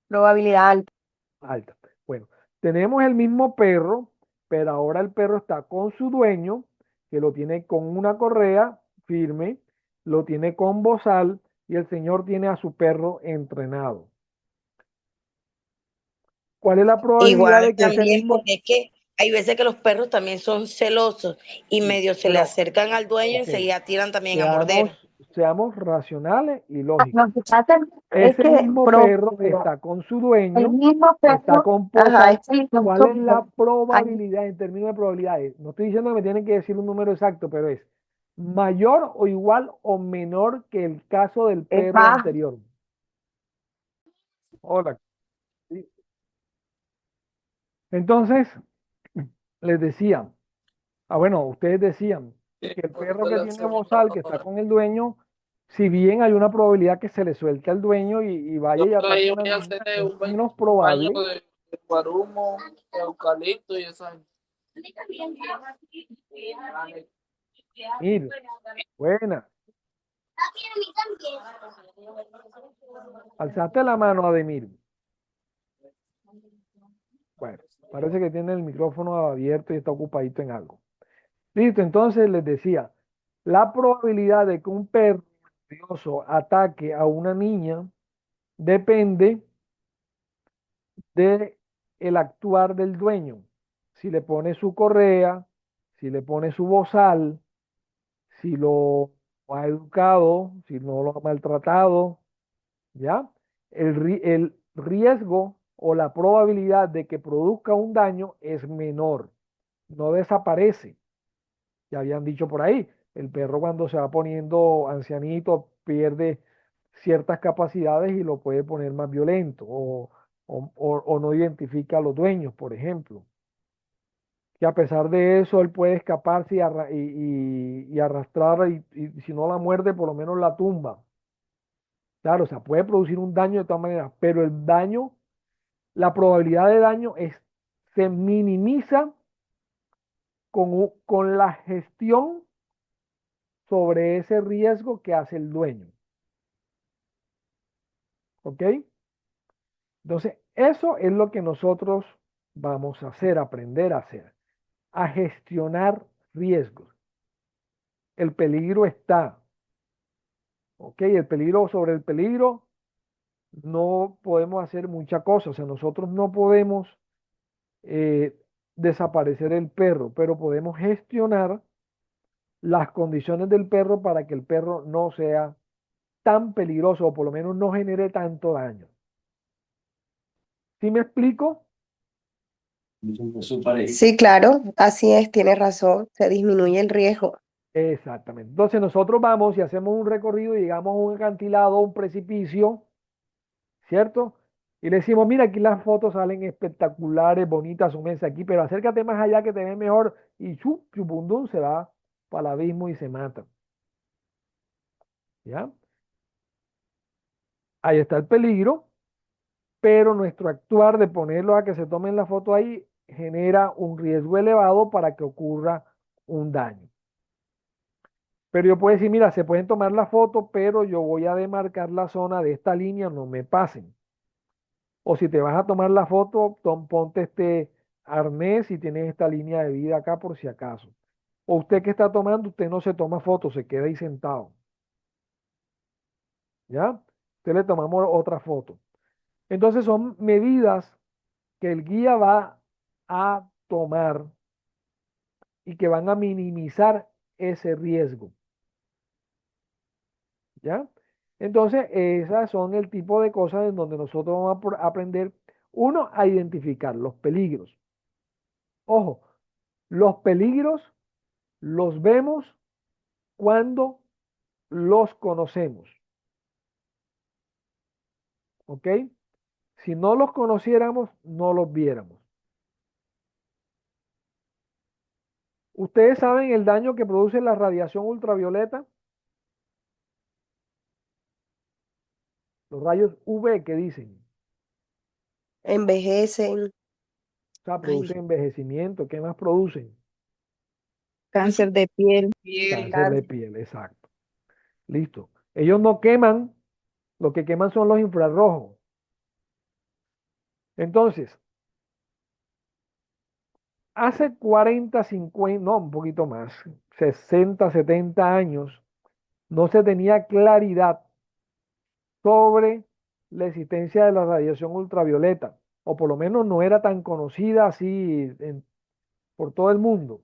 Probabilidad alta. Alta. Bueno, tenemos el mismo perro, pero ahora el perro está con su dueño, que lo tiene con una correa firme, lo tiene con bozal y el señor tiene a su perro entrenado. ¿Cuál es la probabilidad Igual de que ese también, mismo, porque es que hay veces que los perros también son celosos y sí, medio se le pero, acercan al dueño y ok, enseguida tiran también a seamos, morder. seamos racionales y lógicos? Lo que pasa es Ese que mismo perro está con su el dueño, mismo está perro, con ajá, bozal. es el ¿Cuál es la hay- probabilidad en términos de probabilidades? No estoy diciendo que me tienen que decir un número exacto, pero es mayor o igual o menor que el caso del es perro bajo. anterior. Hola. Sí. Entonces, les decía, bueno, ustedes decían que el perro que tiene bozal, que está con el dueño, si bien hay una probabilidad que se le suelte al dueño y vaya y ataque a una niña, es menos probable Guarumo, eucalipto y esa. Mir, buena. Alzaste la mano, Ademir. Bueno, parece que tiene el micrófono abierto y está ocupadito en algo. Listo, entonces les decía, la probabilidad de que un perro rabioso ataque a una niña depende de el actuar del dueño. Si le pone su correa, si le pone su bozal, si lo ha educado, si no lo ha maltratado, ¿ya? El riesgo o la probabilidad de que produzca un daño es menor, no desaparece. Ya habían dicho por ahí, el perro cuando se va poniendo ancianito pierde ciertas capacidades y lo puede poner más violento o no identifica a los dueños, por ejemplo. Que a pesar de eso él puede escaparse y arrastrar y si no la muerde por lo menos la tumba. Claro, o sea, puede producir un daño de todas maneras, pero el daño, la probabilidad de daño se minimiza con la gestión sobre ese riesgo que hace el dueño. ¿Ok? Entonces, eso es lo que nosotros vamos a hacer, aprender a hacer, a gestionar riesgos. El peligro está, ¿ok? Sobre el peligro no podemos hacer muchas cosas, o sea, nosotros no podemos eh, desaparecer el perro, pero podemos gestionar las condiciones del perro para que el perro no sea tan peligroso o por lo menos no genere tanto daño. ¿Sí me explico? Sí, claro, así es, tiene razón, se disminuye el riesgo. Exactamente. Entonces nosotros vamos y hacemos un recorrido y llegamos a un acantilado, a un precipicio, ¿cierto? Y le decimos, mira, aquí las fotos salen espectaculares, bonitas, súmense aquí, pero acércate más allá que te ve mejor y chupundún se va para el abismo y se mata. ¿Ya? Ahí está el peligro, pero nuestro actuar de ponerlo a que se tomen la foto ahí genera un riesgo elevado para que ocurra un daño. Pero yo puedo decir, mira, se pueden tomar la foto, pero yo voy a demarcar la zona de esta línea, no me pasen. O si te vas a tomar la foto, ponte este arnés y tienes esta línea de vida acá por si acaso. O usted que está tomando, usted no se toma foto, se queda ahí sentado. ¿Ya? Usted le tomamos otra foto. Entonces son medidas que el guía va a tomar y que van a minimizar ese riesgo. ¿Ya? Entonces, esas son el tipo de cosas en donde nosotros vamos a aprender, uno, a identificar los peligros. Ojo, los peligros los vemos cuando los conocemos. ¿Ok? Si no los conociéramos, no los viéramos. ¿Ustedes saben el daño que produce la radiación ultravioleta? Los rayos UV que dicen. Envejecen, O sea, ay, producen envejecimiento. ¿Qué más producen? Cáncer de piel. Cáncer de piel, exacto. Listo. Ellos no queman, lo que queman son los infrarrojos. Entonces, hace 40, 50, no, un poquito más, 60, 70 años, no se tenía claridad sobre la existencia de la radiación ultravioleta, o por lo menos no era tan conocida así por todo el mundo.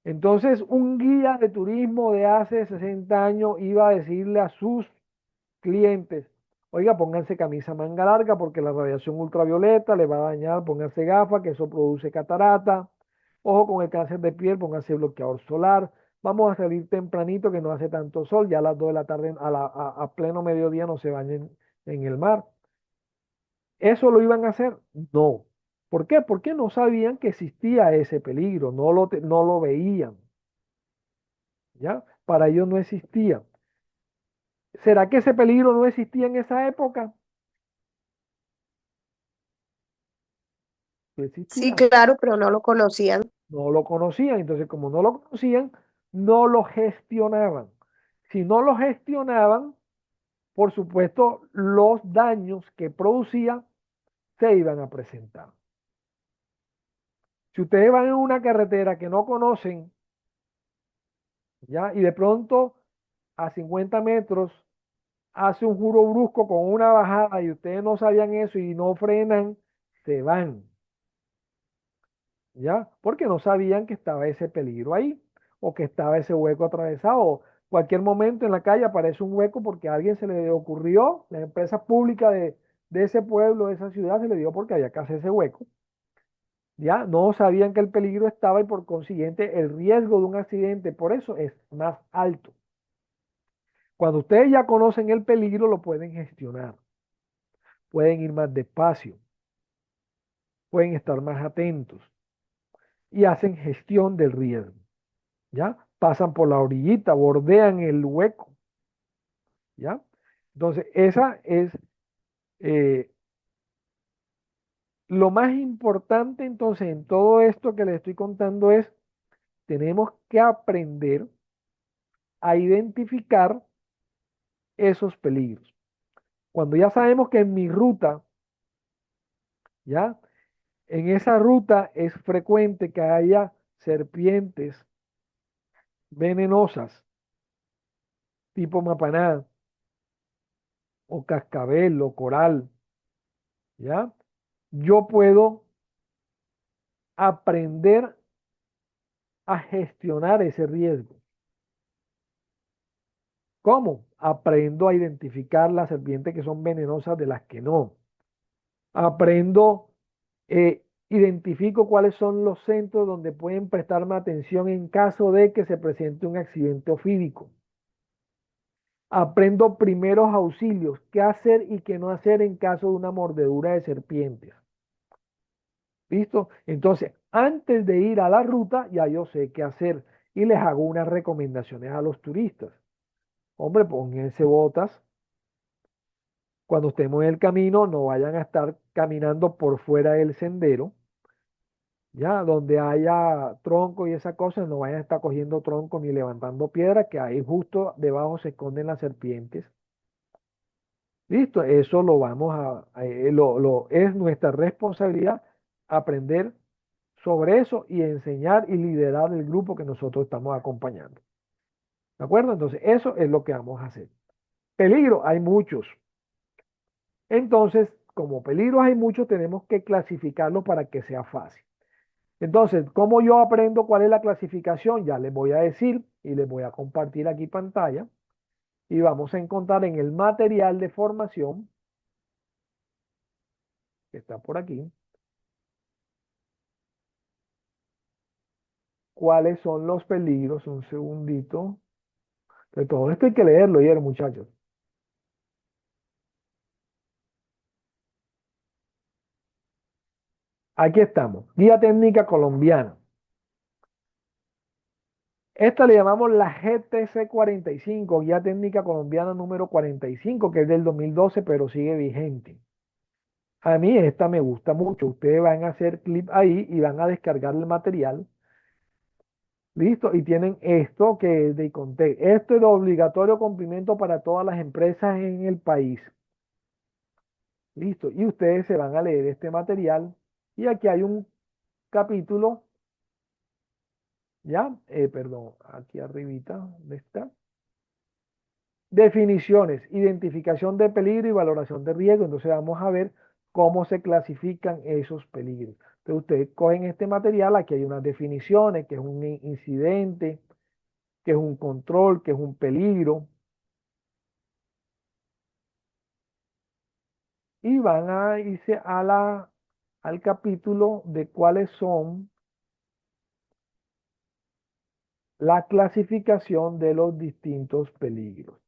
Entonces, un guía de turismo de hace 60 años iba a decirle a sus clientes, oiga, pónganse camisa manga larga porque la radiación ultravioleta le va a dañar, pónganse gafas, que eso produce catarata, ojo con el cáncer de piel, pónganse bloqueador solar, vamos a salir tempranito que no hace tanto sol, ya a las 2 de la tarde, a pleno mediodía no se bañen en el mar. ¿Eso lo iban a hacer? No. ¿Por qué? Porque no sabían que existía ese peligro, no lo veían, ¿ya? Para ellos no existía. ¿Será que ese peligro no existía en esa época? Sí, existía, claro, pero no lo conocían. no lo conocían. Entonces, como no lo conocían, no lo gestionaban. Si no lo gestionaban, por supuesto, los daños que producía se iban a presentar. Si ustedes van en una carretera que no conocen, ¿ya? Y de pronto a 50 metros hace un giro brusco con una bajada y ustedes no sabían eso y no frenan, se van, ¿ya? Porque no sabían que estaba ese peligro ahí o que estaba ese hueco atravesado. Cualquier momento en la calle aparece un hueco porque a alguien se le ocurrió, la empresa pública de ese pueblo, de esa ciudad, se le dio porque había que hacer ese hueco. Ya no sabían que el peligro estaba y por consiguiente el riesgo de un accidente por eso es más alto. Cuando ustedes ya conocen el peligro, lo pueden gestionar, pueden ir más despacio, pueden estar más atentos y hacen gestión del riesgo. ¿Ya? Pasan por la orillita, bordean el hueco. ¿Ya? Entonces, esa es lo más importante entonces en todo esto que les estoy contando es, tenemos que aprender a identificar esos peligros. Cuando ya sabemos que en mi ruta, ¿ya? En esa ruta es frecuente que haya serpientes venenosas, tipo mapaná, o cascabel, o coral, ¿ya? Yo puedo aprender a gestionar ese riesgo. ¿Cómo? Aprendo a identificar las serpientes que son venenosas de las que no. Aprendo, identifico cuáles son los centros donde pueden prestarme atención en caso de que se presente un accidente ofídico. Aprendo primeros auxilios, qué hacer y qué no hacer en caso de una mordedura de serpientes. ¿Listo? Entonces, antes de ir a la ruta, ya yo sé qué hacer y les hago unas recomendaciones a los turistas. Hombre, pónganse botas. Cuando estemos en el camino, no vayan a estar caminando por fuera del sendero. Ya, donde haya tronco y esas cosas, no vayan a estar cogiendo tronco ni levantando piedras, que ahí justo debajo se esconden las serpientes. Listo, eso lo vamos es nuestra responsabilidad aprender sobre eso y enseñar y liderar el grupo que nosotros estamos acompañando. ¿De acuerdo? Entonces, eso es lo que vamos a hacer. Peligro, hay muchos. Entonces, como peligros hay muchos, tenemos que clasificarlos para que sea fácil. Entonces, ¿cómo yo aprendo cuál es la clasificación? Ya les voy a decir y les voy a compartir aquí pantalla. Y vamos a encontrar en el material de formación, que está por aquí, cuáles son los peligros. Un segundito. De todo esto hay que leerlo, muchachos. Aquí estamos. Guía técnica colombiana. Esta le llamamos la GTC 45, Guía Técnica Colombiana número 45, que es del 2012, pero sigue vigente. A mí esta me gusta mucho. Ustedes van a hacer clip ahí y van a descargar el material. Listo. Y tienen esto que es de Icontec. Esto es de obligatorio cumplimiento para todas las empresas en el país. Listo. Y ustedes se van a leer este material. Y aquí hay un capítulo. Ya, perdón, aquí arribita, ¿dónde está? Definiciones, identificación de peligro y valoración de riesgo. Entonces vamos a ver cómo se clasifican esos peligros. Entonces ustedes cogen este material, aquí hay unas definiciones, que es un incidente, que es un control, que es un peligro. Y van a irse al capítulo de cuáles son la clasificación de los distintos peligros.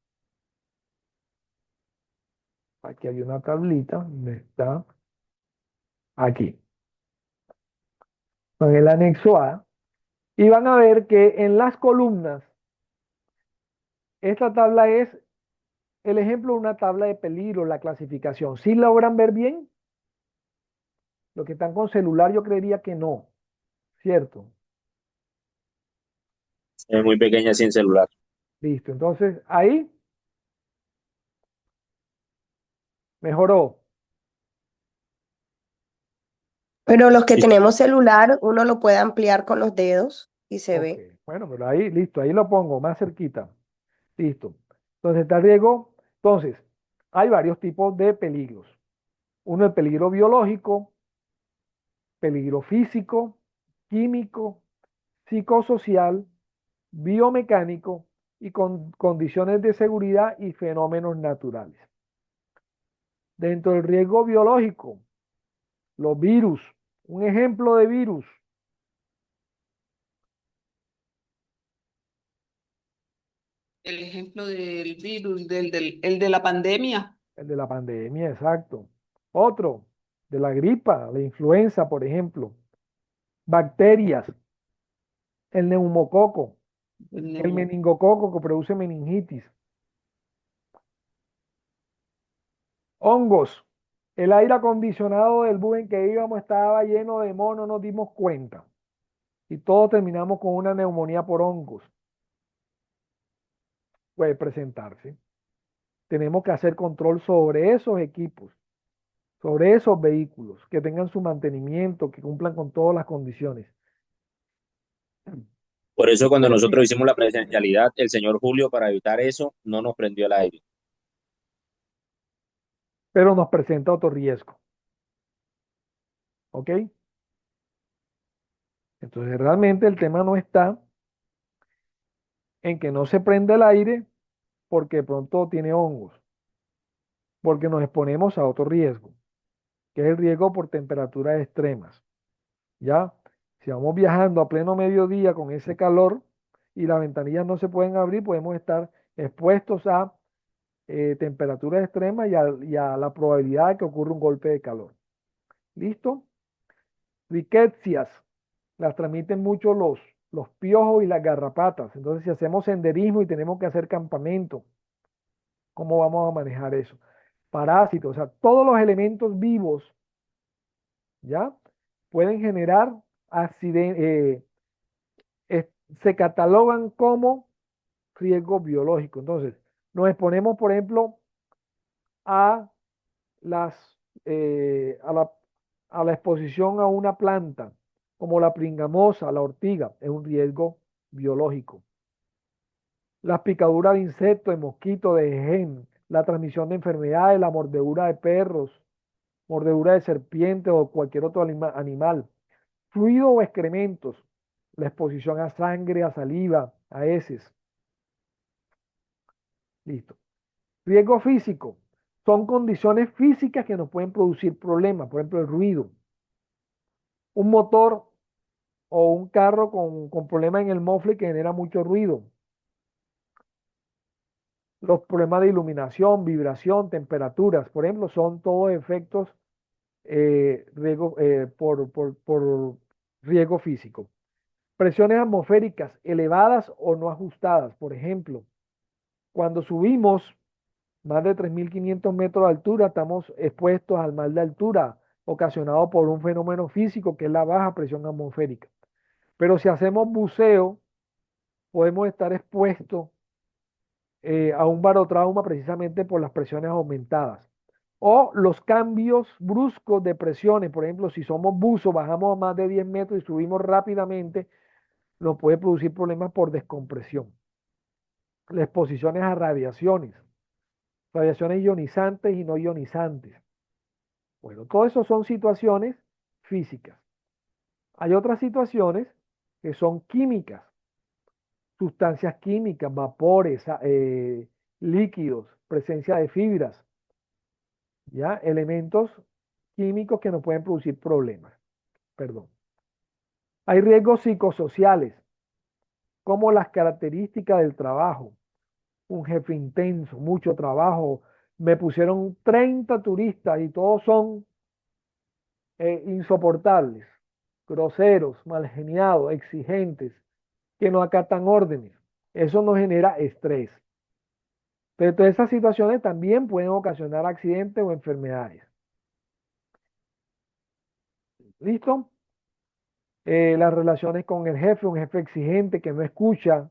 Aquí hay una tablita, ¿dónde está? Aquí. En el anexo A. Y van a ver que en las columnas, esta tabla es el ejemplo de una tabla de peligro, la clasificación. ¿Sí logran ver bien? Los que están con celular yo creería que no, ¿cierto? Es muy pequeña sin celular. Listo, entonces ahí mejoró. Pero los que Sí. tenemos celular, uno lo puede ampliar con los dedos y se Ok, ve. bueno, pero ahí, listo, ahí lo pongo más cerquita. Listo. Entonces está el riesgo. Entonces, hay varios tipos de peligros. Uno, el peligro biológico, peligro físico, químico, psicosocial, biomecánico y con condiciones de seguridad y fenómenos naturales. Dentro del riesgo biológico, los virus. Un ejemplo de virus, El ejemplo del virus, el de la pandemia. el de la pandemia, exacto. Otro, de la gripa, la influenza, por ejemplo. Bacterias, el neumococo, El el neumo- meningococo que produce meningitis. Hongos, el aire acondicionado del bus en que íbamos estaba lleno de monos, no nos dimos cuenta. Y todos terminamos con una neumonía por hongos. Puede presentarse. Tenemos que hacer control sobre esos equipos, sobre esos vehículos, que tengan su mantenimiento, que cumplan con todas las condiciones. Por eso cuando Pues sí, nosotros hicimos la presencialidad, el señor Julio, para evitar eso, no nos prendió el aire. pero nos presenta otro riesgo. ¿Ok? Entonces realmente el tema no está en que no se prenda el aire porque de pronto tiene hongos, porque nos exponemos a otro riesgo, que es el riesgo por temperaturas extremas. ¿Ya? Si vamos viajando a pleno mediodía con ese calor y las ventanillas no se pueden abrir, podemos estar expuestos a temperaturas extremas y a la probabilidad de que ocurra un golpe de calor. ¿Listo? Riquecias las transmiten mucho los piojos y las garrapatas. Entonces, si hacemos senderismo y tenemos que hacer campamento, ¿cómo vamos a manejar eso? Parásitos, o sea, todos los elementos vivos, ¿ya? Pueden generar accidentes, se catalogan como riesgo biológico. Entonces, nos exponemos, por ejemplo, a las, a la exposición a una planta, como la pringamosa, la ortiga, es un riesgo biológico. Las picaduras de insectos, de mosquitos, de gen, la transmisión de enfermedades, la mordedura de perros, mordedura de serpiente o cualquier otro animal, fluido o excrementos, la exposición a sangre, a saliva, a heces. Listo. Riesgo físico. Son condiciones físicas que nos pueden producir problemas, por ejemplo, el ruido. Un motor o un carro con problemas en el mofle que genera mucho ruido. Los problemas de iluminación, vibración, temperaturas, por ejemplo, son todos efectos por riesgo físico. Presiones atmosféricas elevadas o no ajustadas, por ejemplo, cuando subimos más de 3.500 metros de altura, estamos expuestos al mal de altura ocasionado por un fenómeno físico que es la baja presión atmosférica. Pero si hacemos buceo, podemos estar expuestos a un barotrauma precisamente por las presiones aumentadas. O los cambios bruscos de presiones, por ejemplo, si somos buzos, bajamos a más de 10 metros y subimos rápidamente, nos puede producir problemas por descompresión. Las exposiciones a radiaciones ionizantes y no ionizantes. Bueno, todo eso son situaciones físicas. Hay otras situaciones que son químicas, sustancias químicas, vapores, líquidos, presencia de fibras, ¿ya? Elementos químicos que nos pueden producir problemas. Perdón. Hay riesgos psicosociales, como las características del trabajo. Un jefe intenso, mucho trabajo. Me pusieron 30 turistas y todos son insoportables, groseros, mal geniados, exigentes, que no acatan órdenes. Eso nos genera estrés. Pero todas esas situaciones también pueden ocasionar accidentes o enfermedades. ¿Listo? Las relaciones con el jefe, un jefe exigente que no escucha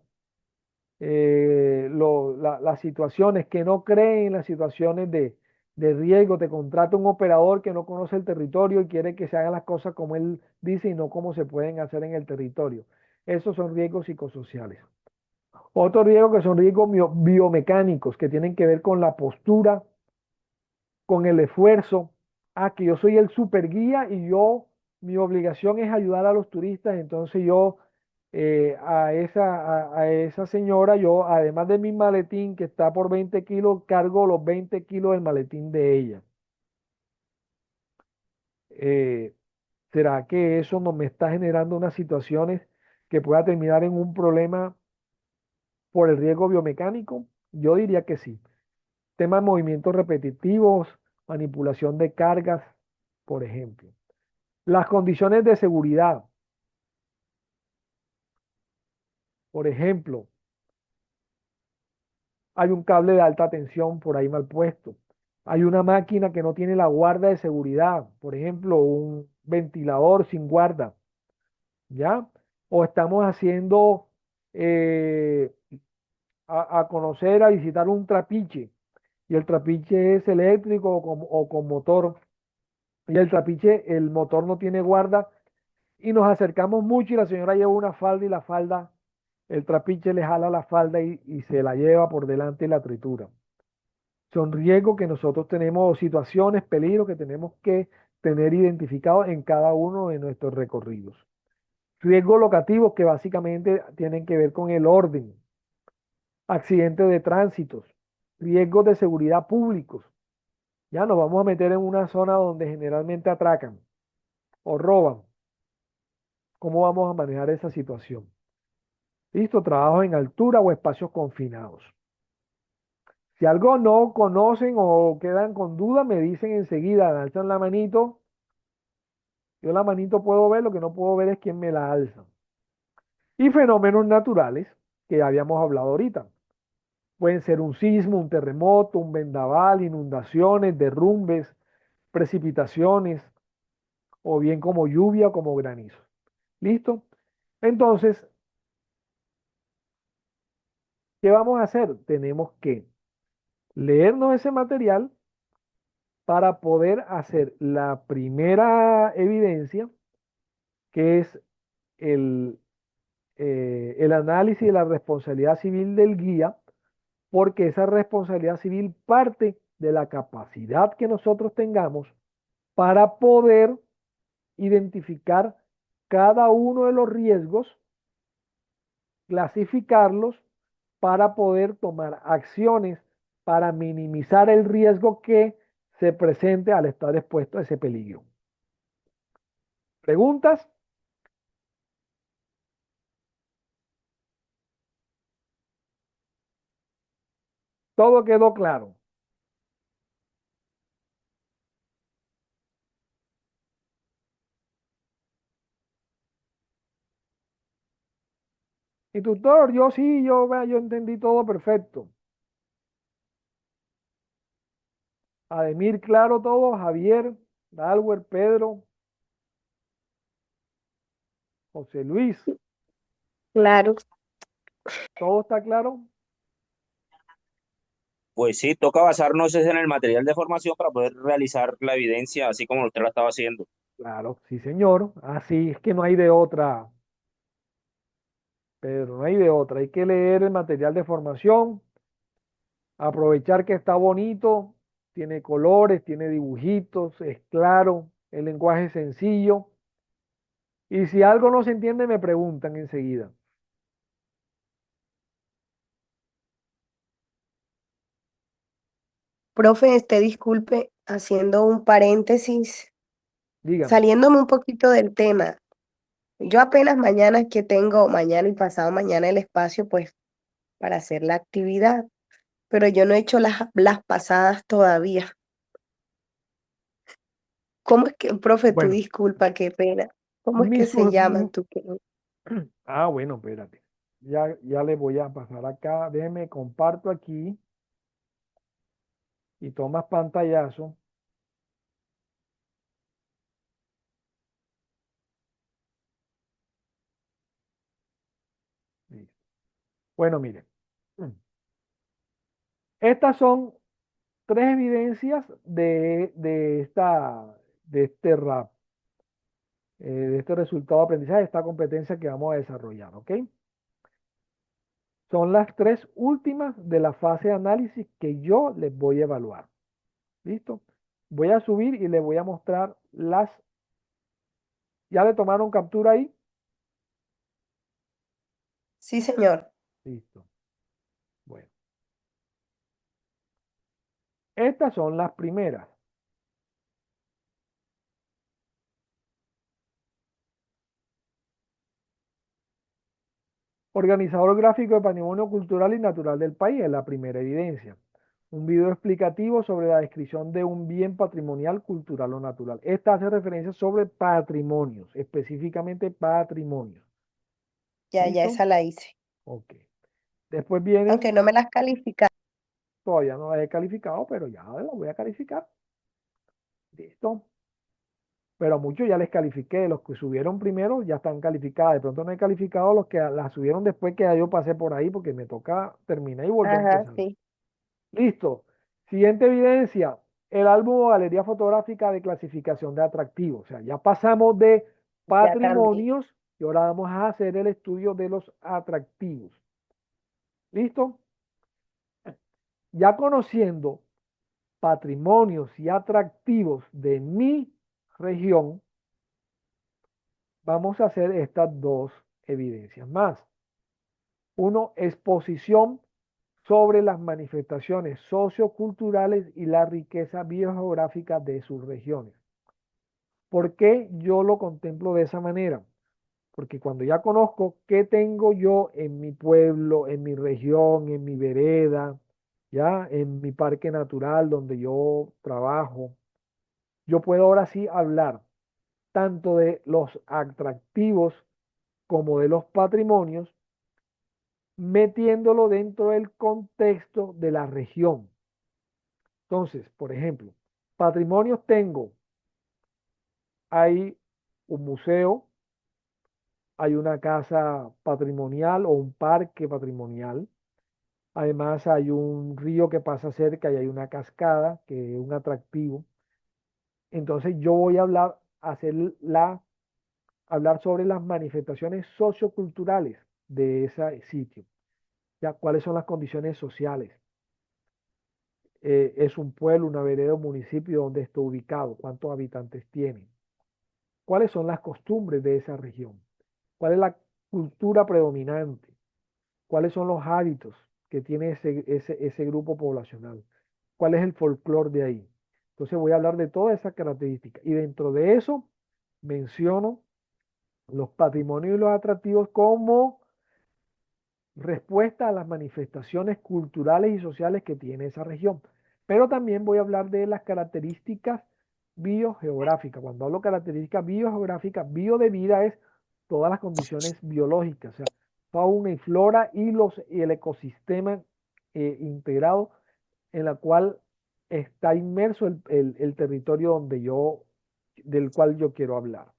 las situaciones, que no cree en las situaciones de riesgo, te contrata un operador que no conoce el territorio y quiere que se hagan las cosas como él dice y no como se pueden hacer en el territorio. Esos son riesgos psicosociales. Otro riesgo que son riesgos biomecánicos, que tienen que ver con la postura, con el esfuerzo. Que yo soy el super guía y mi obligación es ayudar a los turistas, entonces yo a esa señora, yo además de mi maletín que está por 20 kilos, cargo los 20 kilos del maletín de ella. Eh, ¿Será que eso no me está generando unas situaciones que pueda terminar en un problema por el riesgo biomecánico? Yo diría que sí. Tema de movimientos repetitivos, manipulación de cargas, por ejemplo. Las condiciones de seguridad, por ejemplo, hay un cable de alta tensión por ahí mal puesto. Hay una máquina que no tiene la guarda de seguridad, por ejemplo, un ventilador sin guarda, ¿ya? O estamos haciendo eh, a conocer, a visitar un trapiche, y el trapiche es eléctrico o con motor, y el trapiche, el motor no tiene guarda, y nos acercamos mucho y la señora lleva una falda y la falda, el trapiche le jala la falda y se la lleva por delante y la tritura. Son riesgos que nosotros tenemos, situaciones, peligros que tenemos que tener identificados en cada uno de nuestros recorridos. Riesgos locativos que básicamente tienen que ver con el orden, accidentes de tránsito, riesgos de seguridad públicos. Ya nos vamos a meter en una zona donde generalmente atracan o roban. ¿Cómo vamos a manejar esa situación? Listo, trabajo en altura o espacios confinados. Si algo no conocen o quedan con duda, me dicen enseguida, alzan la manito. Yo la manito puedo ver, lo que no puedo ver es quién me la alza. Y fenómenos naturales, que ya habíamos hablado ahorita. Pueden ser un sismo, un terremoto, un vendaval, inundaciones, derrumbes, precipitaciones, o bien como lluvia o como granizo. ¿Listo? Entonces, ¿qué vamos a hacer? Tenemos que leernos ese material para poder hacer la primera evidencia, que es el, el análisis de la responsabilidad civil del guía, porque esa responsabilidad civil parte de la capacidad que nosotros tengamos para poder identificar cada uno de los riesgos, clasificarlos para poder tomar acciones para minimizar el riesgo que se presente al estar expuesto a ese peligro. ¿Preguntas? Todo quedó claro. Y tutor, yo sí, yo entendí todo perfecto. Ademir, claro todo. Javier, Dalwer, Pedro, José Luis, Claro. ¿todo está claro? Pues sí, toca basarnos en el material de formación para poder realizar la evidencia así como usted la estaba haciendo. Claro, sí, señor. Así es que no hay de otra, Pedro, no hay de otra. Hay que leer el material de formación, aprovechar que está bonito, tiene colores, tiene dibujitos, es claro, el lenguaje es sencillo. Y si algo no se entiende, me preguntan enseguida. Profe, disculpe, haciendo un paréntesis, Dígame. saliéndome un poquito del tema. Yo apenas mañana es que tengo, mañana y pasado mañana el espacio, pues, para hacer la actividad, pero yo no he hecho las pasadas todavía. ¿Cómo es que, profe, tú Bueno, disculpa, qué pena? ¿Cómo es mi que se su- llaman tú? bueno, espérate. Ya le voy a pasar acá. Déjeme, comparto aquí y tomas pantallazo. Bueno, miren, estas son tres evidencias de este RAP, de este resultado de aprendizaje, de esta competencia que vamos a desarrollar, ¿ok? Son las tres últimas de la fase de análisis que yo les voy a evaluar. ¿Listo? Voy a subir y les voy a mostrar las... ¿Ya le tomaron captura ahí? Sí, señor. Listo. Bueno. Estas son las primeras. Organizador gráfico de patrimonio cultural y natural del país es la primera evidencia. Un video explicativo sobre la descripción de un bien patrimonial, cultural o natural. Esta hace referencia sobre patrimonios, específicamente patrimonios. Ya ¿Listo? esa la hice. Ok. Después viene, Aunque no me las califica. todavía no la he calificado, pero ya la voy a calificar. Listo. Pero a muchos ya les califiqué, los que subieron primero ya están calificadas. De pronto no he calificado los que las subieron después que ya yo pasé por ahí porque me toca terminar y volver a Ajá, empezar. sí. Listo. Siguiente evidencia, el álbum o galería fotográfica de clasificación de atractivos. O sea, ya pasamos de Ya también. patrimonios y ahora vamos a hacer el estudio de los atractivos. ¿Listo? Ya conociendo patrimonios y atractivos de mi región, vamos a hacer estas dos evidencias más. Uno, exposición sobre las manifestaciones socioculturales y la riqueza biogeográfica de sus regiones. ¿Por qué yo lo contemplo de esa manera? Porque cuando ya conozco qué tengo yo en mi pueblo, en mi región, en mi vereda, ya en mi parque natural donde yo trabajo, yo puedo ahora sí hablar tanto de los atractivos como de los patrimonios, metiéndolo dentro del contexto de la región. Entonces, por ejemplo, patrimonios tengo, hay un museo, hay una casa patrimonial o un parque patrimonial, además hay un río que pasa cerca y hay una cascada que es un atractivo. Entonces yo voy a hablar, hablar sobre las manifestaciones socioculturales de ese sitio. Ya, cuáles son las condiciones sociales. Es un pueblo, una vereda, un municipio donde está ubicado, cuántos habitantes tiene, cuáles son las costumbres de esa región, cuál es la cultura predominante, cuáles son los hábitos que tiene ese grupo poblacional, cuál es el folclore de ahí. Entonces voy a hablar de todas esas características y dentro de eso menciono los patrimonios y los atractivos como respuesta a las manifestaciones culturales y sociales que tiene esa región. Pero también voy a hablar de las características biogeográficas. Cuando hablo de características biogeográficas, bio de vida es todas las condiciones biológicas, o sea, fauna y flora y el ecosistema integrado en la cual está inmerso el territorio del cual yo quiero hablar.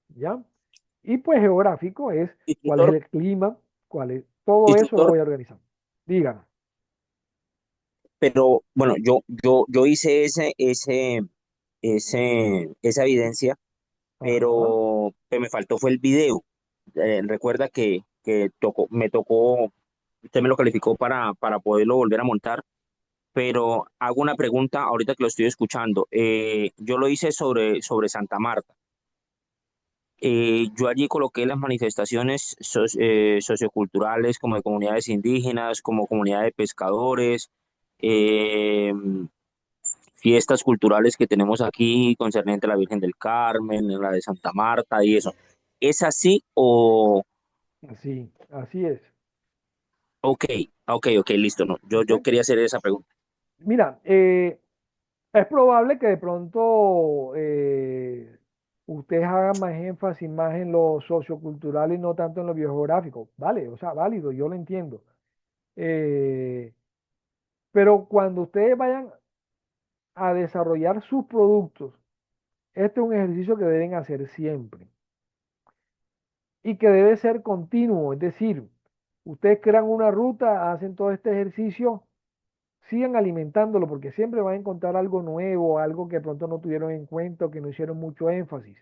¿Ya? Y pues geográfico es cuál es Instructor, el clima, cuál es, todo eso lo instructor, voy a organizar. Díganos. pero bueno, yo hice esa evidencia, Ajá, pero que me faltó fue el video. Recuerda que me tocó, usted me lo calificó para poderlo volver a montar, pero hago una pregunta ahorita que lo estoy escuchando. Yo lo hice sobre Santa Marta. Yo allí coloqué las manifestaciones socioculturales como de comunidades indígenas, como comunidad de pescadores, eh, fiestas culturales que tenemos aquí concerniente a la Virgen del Carmen, la de Santa Marta y eso. ¿Es así o...? así es. Ok, ok, listo. No, yo ¿Ok? quería hacer esa pregunta. Mira, es probable que de pronto ustedes hagan más énfasis más en lo sociocultural y no tanto en lo biogeográfico. Vale, o sea, válido, yo lo entiendo. Eh, pero cuando ustedes vayan a desarrollar sus productos, este es un ejercicio que deben hacer siempre y que debe ser continuo, es decir, Ustedes crean una ruta, hacen todo este ejercicio, sigan alimentándolo porque siempre van a encontrar algo nuevo, algo que de pronto no tuvieron en cuenta o que no hicieron mucho énfasis.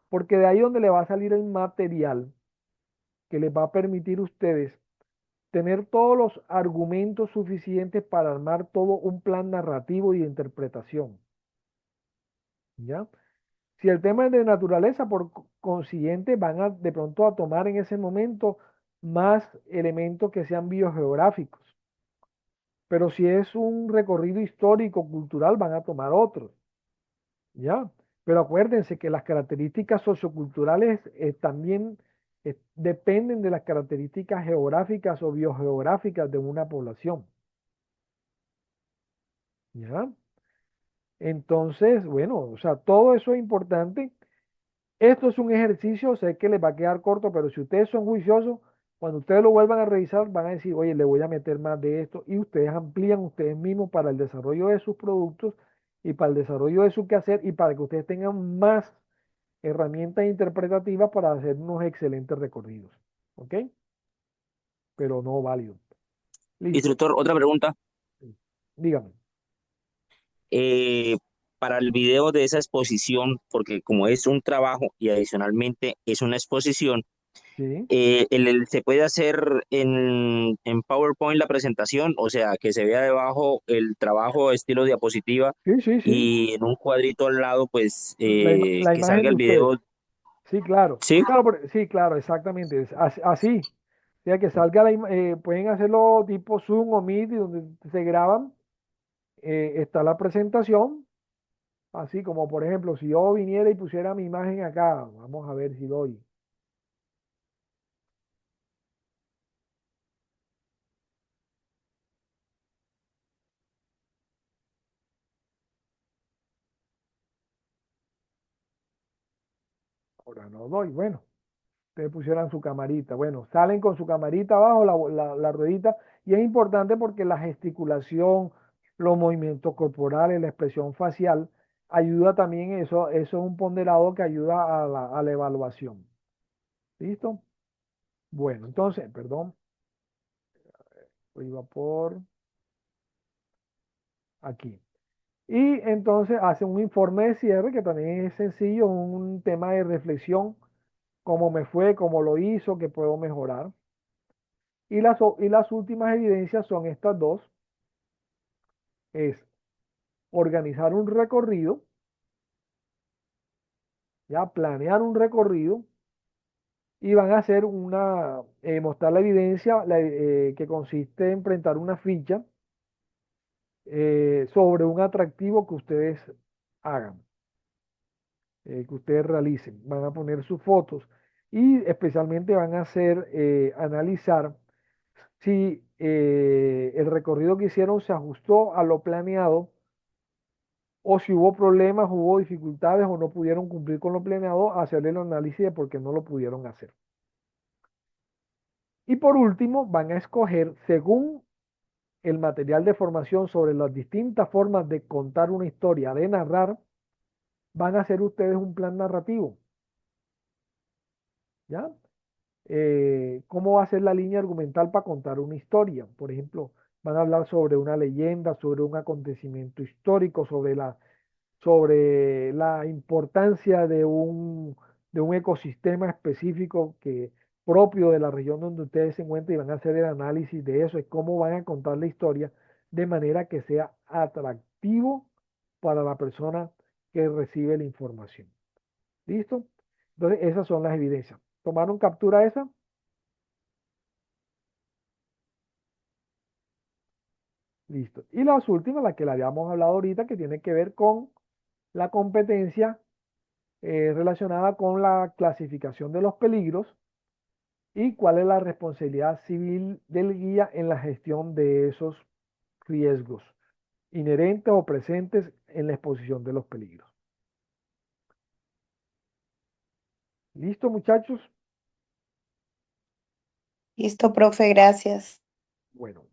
Porque de ahí donde le va a salir el material que les va a permitir a ustedes tener todos los argumentos suficientes para armar todo un plan narrativo y de interpretación. ¿Ya? Si el tema es de naturaleza, por consiguiente, van a de pronto a tomar en ese momento más elementos que sean biogeográficos. Pero si es un recorrido histórico, cultural, van a tomar otros. ¿Ya? Pero acuérdense que las características socioculturales también dependen de las características geográficas o biogeográficas de una población. ¿Ya? Entonces, bueno, o sea, todo eso es importante. Esto es un ejercicio, sé que les va a quedar corto, pero si ustedes son juiciosos, cuando ustedes lo vuelvan a revisar, van a decir, oye, le voy a meter más de esto, y ustedes amplían ustedes mismos para el desarrollo de sus productos y para el desarrollo de su quehacer y para que ustedes tengan más herramientas interpretativas para hacer unos excelentes recorridos. ¿Ok? Pero no válido. Listo. Instructor, otra pregunta. Dígame. Eh, para el video de esa exposición, porque como es un trabajo y adicionalmente es una exposición, Sí, se puede hacer en PowerPoint la presentación, o sea, que se vea debajo el trabajo estilo diapositiva sí, sí, sí. y en un cuadrito al lado, pues La que imagen salga de el ustedes. video. Sí, claro. Sí, Claro, sí, claro, exactamente. Así. O sea, que salga pueden hacerlo tipo Zoom o Meet, y donde se graban, está la presentación. Así como, por ejemplo, si yo viniera y pusiera mi imagen acá, vamos a ver si doy. Ahora no doy. Bueno, ustedes pusieran su camarita. Bueno, salen con su camarita abajo, la ruedita, y es importante porque la gesticulación, los movimientos corporales, la expresión facial, ayuda también, eso es un ponderado que ayuda a la evaluación. ¿Listo? Bueno, entonces, perdón, iba por aquí. Y entonces hace un informe de cierre que también es sencillo, un tema de reflexión, cómo me fue, cómo lo hizo, qué puedo mejorar. Y las últimas evidencias son estas dos, es organizar un recorrido, ya planear un recorrido y van a hacer mostrar la evidencia que consiste en presentar una ficha sobre un atractivo que ustedes hagan, que ustedes realicen. Van a poner sus fotos y especialmente van a hacer, analizar si el recorrido que hicieron se ajustó a lo planeado o si hubo problemas, hubo dificultades o no pudieron cumplir con lo planeado, hacerle el análisis de por qué no lo pudieron hacer. Y por último, van a escoger, según el material de formación sobre las distintas formas de contar una historia, de narrar, van a hacer ustedes un plan narrativo. ¿Ya? ¿Cómo va a ser la línea argumental para contar una historia? Por ejemplo, van a hablar sobre una leyenda, sobre un acontecimiento histórico, sobre la importancia de un ecosistema específico propio de la región donde ustedes se encuentran y van a hacer el análisis de eso, es cómo van a contar la historia de manera que sea atractivo para la persona que recibe la información. ¿Listo? Entonces, esas son las evidencias. ¿Tomaron captura de esa? Listo. Y las últimas, la que le habíamos hablado ahorita, que tiene que ver con la competencia relacionada con la clasificación de los peligros y cuál es la responsabilidad civil del guía en la gestión de esos riesgos inherentes o presentes en la exposición de los peligros. ¿Listo, muchachos? Listo, profe, gracias. Bueno,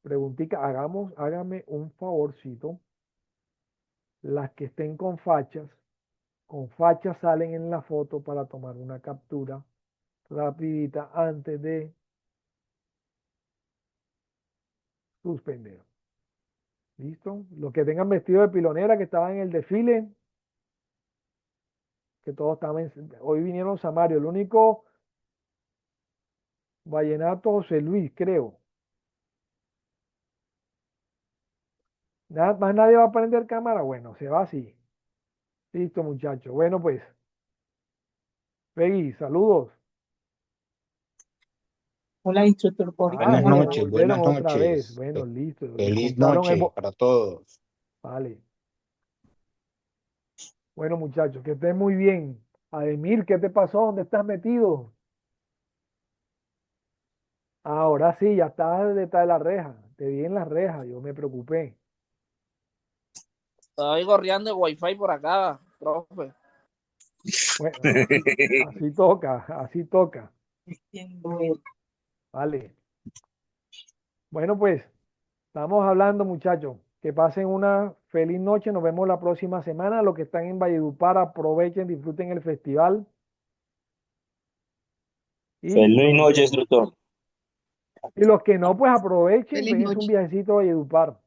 preguntica, hágame un favorcito. Las que estén con fachas salen en la foto para tomar una captura rapidita antes de suspender. ¿Listo? Los que tengan vestido de pilonera que estaban en el desfile, que todos estaban, hoy vinieron Samario, el único vallenato José Luis, creo. Nada, más nadie va a prender cámara, bueno, se va así. Listo, muchachos. Bueno, pues, Peggy, saludos. Hola, instructor Boris. Ah, Buenas se noches, devolvieron buenas otra vez. noches. Bueno, listo. Feliz Disfrutaron el noche para todos. Vale. Bueno, muchachos, que estén muy bien. Ademir, ¿qué te pasó? ¿Dónde estás metido? Ahora sí, ya estás detrás de la reja. Te vi en la reja, yo me preocupé. Estoy gorreando el wifi por acá, profe. Bueno, así toca, así toca. Bueno, Vale. Bueno, pues, estamos hablando, muchachos. Que pasen una feliz noche. Nos vemos la próxima semana. Los que están en Valledupar, aprovechen, disfruten el festival. Y Feliz noche, instructor. los que no, pues aprovechen, Feliz péguense un noche. viajecito a Valledupar.